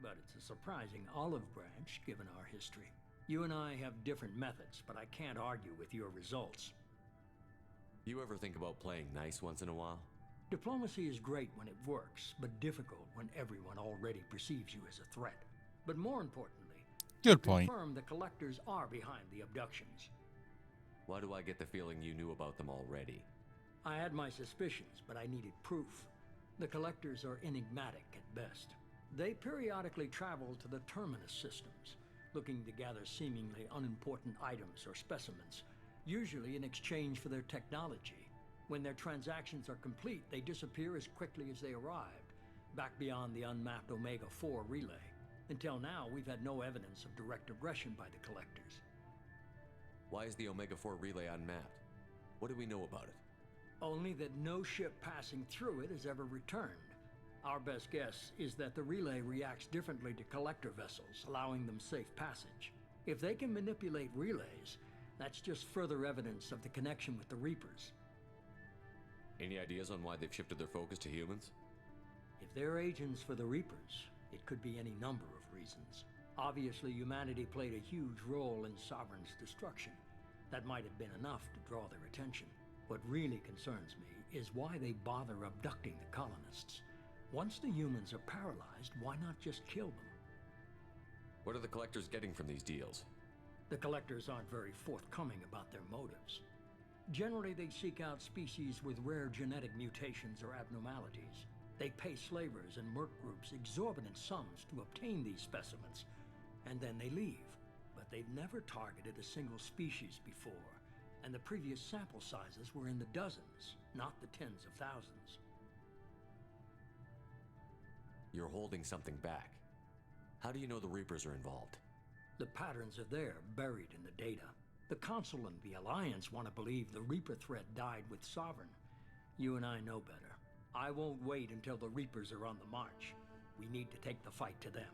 but it's a surprising olive branch given our history. You and I have different methods, but I can't argue with your results. You ever think about playing nice once in a while? Diplomacy is great when it works, but difficult when everyone already perceives you as a threat. But more importantly, Good point. confirm the collectors are behind the abductions. Why do I get the feeling you knew about them already? I had my suspicions, but I needed proof. The collectors are enigmatic at best. They periodically travel to the terminus systems, looking to gather seemingly unimportant items or specimens, usually in exchange for their technology. When their transactions are complete, they disappear as quickly as they arrived, back beyond the unmapped Omega-4 relay. Until now, we've had no evidence of direct aggression by the collectors. Why is the Omega-4 relay unmapped? What do we know about it? Only that no ship passing through it has ever returned. Our best guess is that the relay reacts differently to collector vessels, allowing them safe passage. If they can manipulate relays, that's just further evidence of the connection with the Reapers. Any ideas on why they've shifted their focus to humans? If they're agents for the Reapers, it could be any number of reasons. Obviously, humanity played a huge role in Sovereign's destruction. That might have been enough to draw their attention. What really concerns me is why they bother abducting the colonists. Once the humans are paralyzed, why not just kill them? What are the collectors getting from these deals? The collectors aren't very forthcoming about their motives. Generally, they seek out species with rare genetic mutations or abnormalities. They pay slavers and merc groups exorbitant sums to obtain these specimens, and then they leave. But they've never targeted a single species before, and the previous sample sizes were in the dozens, not the tens of thousands. You're holding something back. How do you know the Reapers are involved? The patterns are there, buried in the data. The Council and the Alliance want to believe the Reaper threat died with Sovereign. You and I know better. I won't wait until the Reapers are on the march. We need to take the fight to them.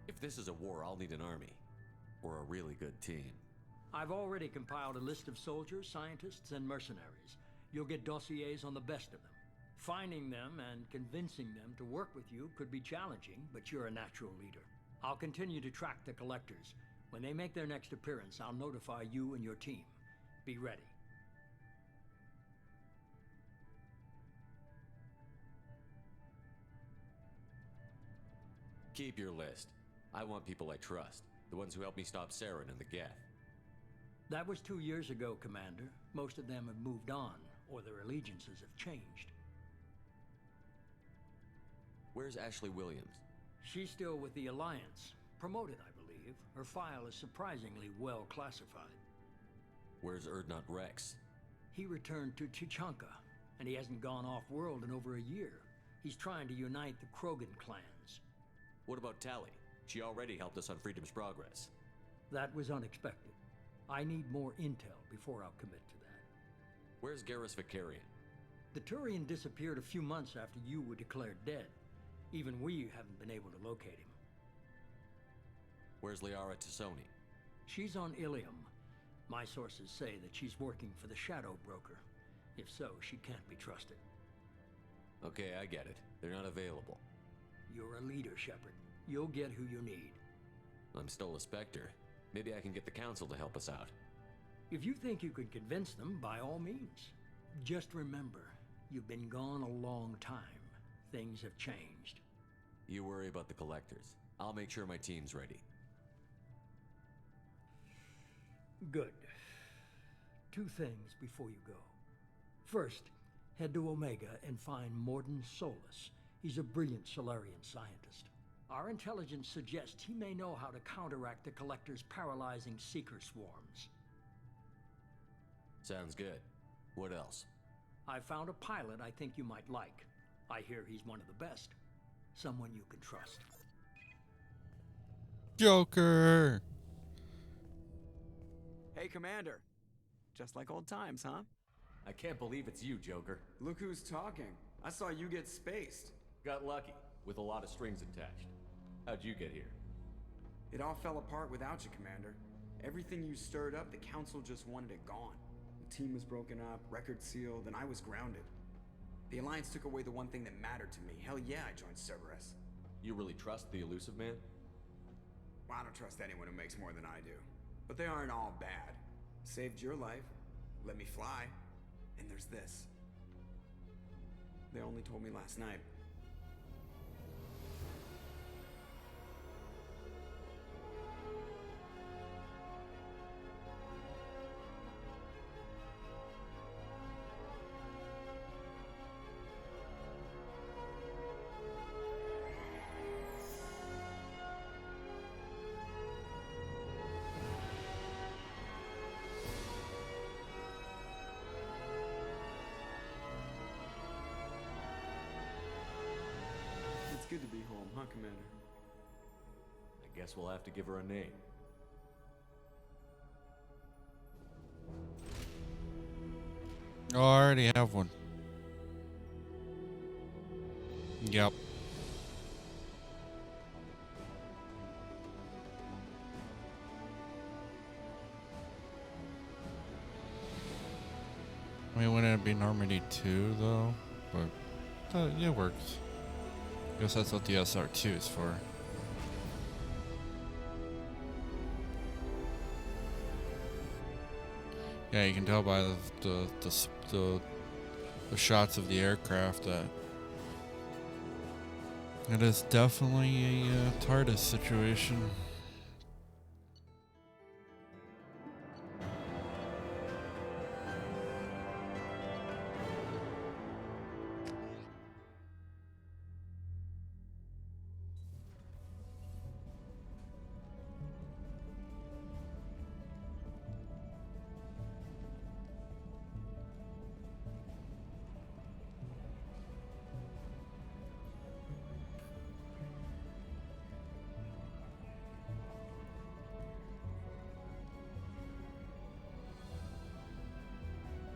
If this is a war, I'll need an army. Or a really good team. I've already compiled a list of soldiers, scientists, and mercenaries. You'll get dossiers on the best of them. Finding them and convincing them to work with you could be challenging, but you're a natural leader. I'll continue to track the collectors. When they make their next appearance, I'll notify you and your team. Be ready. Keep your list. I want people I trust. The ones who helped me stop Saren and the Geth. That was 2 years ago, Commander. Most of them have moved on, or their allegiances have changed. Where's Ashley Williams? She's still with the Alliance. Promoted, I believe. Her file is surprisingly well classified. Where's Erdnot Rex? He returned to Chichanka, and he hasn't gone off-world in over a year. He's trying to unite the Krogan clans. What about Tali? She already helped us on Freedom's Progress. That was unexpected. I need more intel before I'll commit to that. Where's Garrus Vicarian? The Turian disappeared a few months after you were declared dead. Even we haven't been able to locate him. Where's Liara Tassoni? She's on Ilium. My sources say that she's working for the Shadow Broker. If so, she can't be trusted. Okay, I get it. They're not available. You're a leader, Shepard. You'll get who you need. I'm still a Spectre. Maybe I can get the Council to help us out. If you think you can convince them, by all means. Just remember, you've been gone a long time. Things have changed. You worry about the Collectors. I'll make sure my team's ready. Good. 2 things before you go. First, head to Omega and find Morden Solus. He's a brilliant Solarian scientist. Our intelligence suggests he may know how to counteract the Collector's paralyzing Seeker swarms. Sounds good. What else? I found a pilot I think you might like. I hear he's one of the best. Someone you can trust. Joker! Hey, Commander. Just like old times, huh? I can't believe it's you, Joker. Look who's talking. I saw you get spaced. Got lucky, with a lot of strings attached. How'd you get here? It all fell apart without you, Commander. Everything you stirred up, the Council just wanted it gone. The team was broken up, record sealed, and I was grounded. The Alliance took away the one thing that mattered to me. Hell yeah, I joined Cerberus. You really trust the Elusive Man? Well, I don't trust anyone who makes more than I do. But they aren't all bad. Saved your life, let me fly, and there's this. They only told me last night. It's good to be home, huh, Commander? I guess we'll have to give her a name. Oh, I already have one. Yep. I mean, wouldn't it be Normandy 2, though? But it works. I guess that's what the SR2 is for. Yeah, you can tell by the shots of the aircraft that it is definitely a TARDIS situation.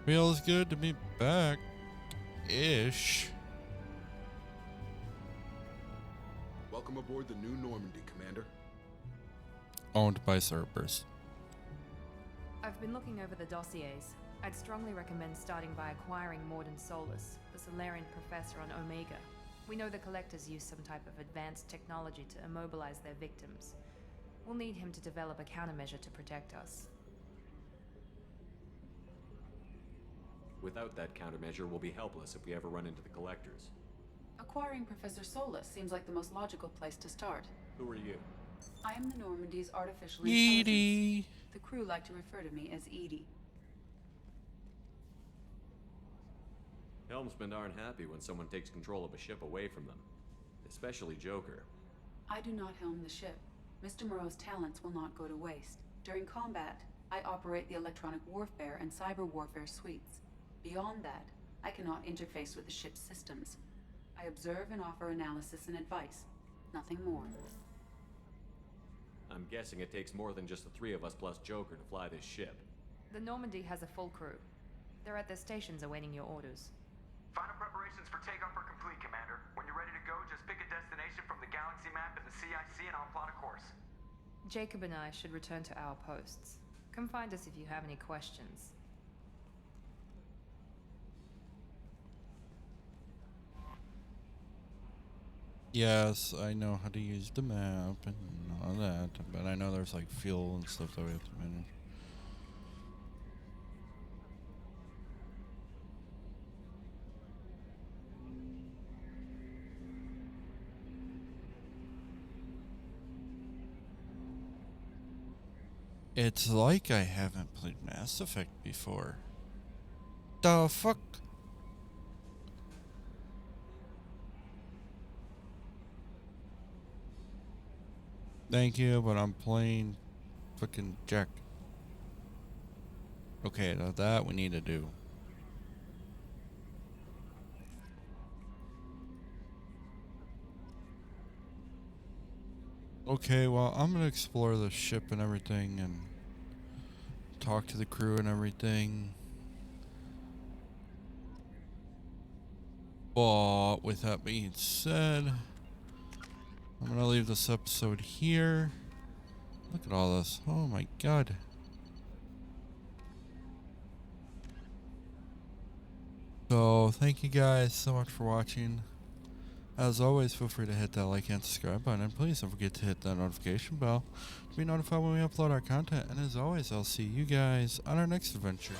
Feels good to be back. Ish. Welcome aboard the new Normandy, Commander. Owned by Cerberus. I've been looking over the dossiers. I'd strongly recommend starting by acquiring Morden Solus, the Solarian professor on Omega. We know the Collectors use some type of advanced technology to immobilize their victims. We'll need him to develop a countermeasure to protect us. Without that countermeasure, we'll be helpless if we ever run into the Collectors. Acquiring Professor Solus seems like the most logical place to start. Who are you? I am the Normandy's artificial Edie. intelligence. The crew like to refer to me as Edie. Helmsmen aren't happy when someone takes control of a ship away from them. Especially Joker. I do not helm the ship. Mr. Moreau's talents will not go to waste. During combat, I operate the electronic warfare and cyber warfare suites. Beyond that, I cannot interface with the ship's systems. I observe and offer analysis and advice. Nothing more. I'm guessing it takes more than just the 3 of us plus Joker to fly this ship. The Normandy has a full crew. They're at their stations awaiting your orders. Final preparations for takeoff are complete, Commander. When you're ready to go, just pick a destination from the galaxy map in the CIC and I'll plot a course. Jacob and I should return to our posts. Come find us if you have any questions. Yes, I know how to use the map and all that, but I know there's like fuel and stuff that we have to manage. It's like I haven't played Mass Effect before. The fuck? Thank you, but I'm playing fucking Jack. Okay, now that we need to do. Okay, well, I'm gonna explore the ship and everything and talk to the crew and everything. But with that being said, I'm gonna leave this episode here. Look at all this. Oh my god. So, thank you guys so much for watching. As always, feel free to hit that like and subscribe button, and please don't forget to hit that notification bell to be notified when we upload our content. And as always, I'll see you guys on our next adventure.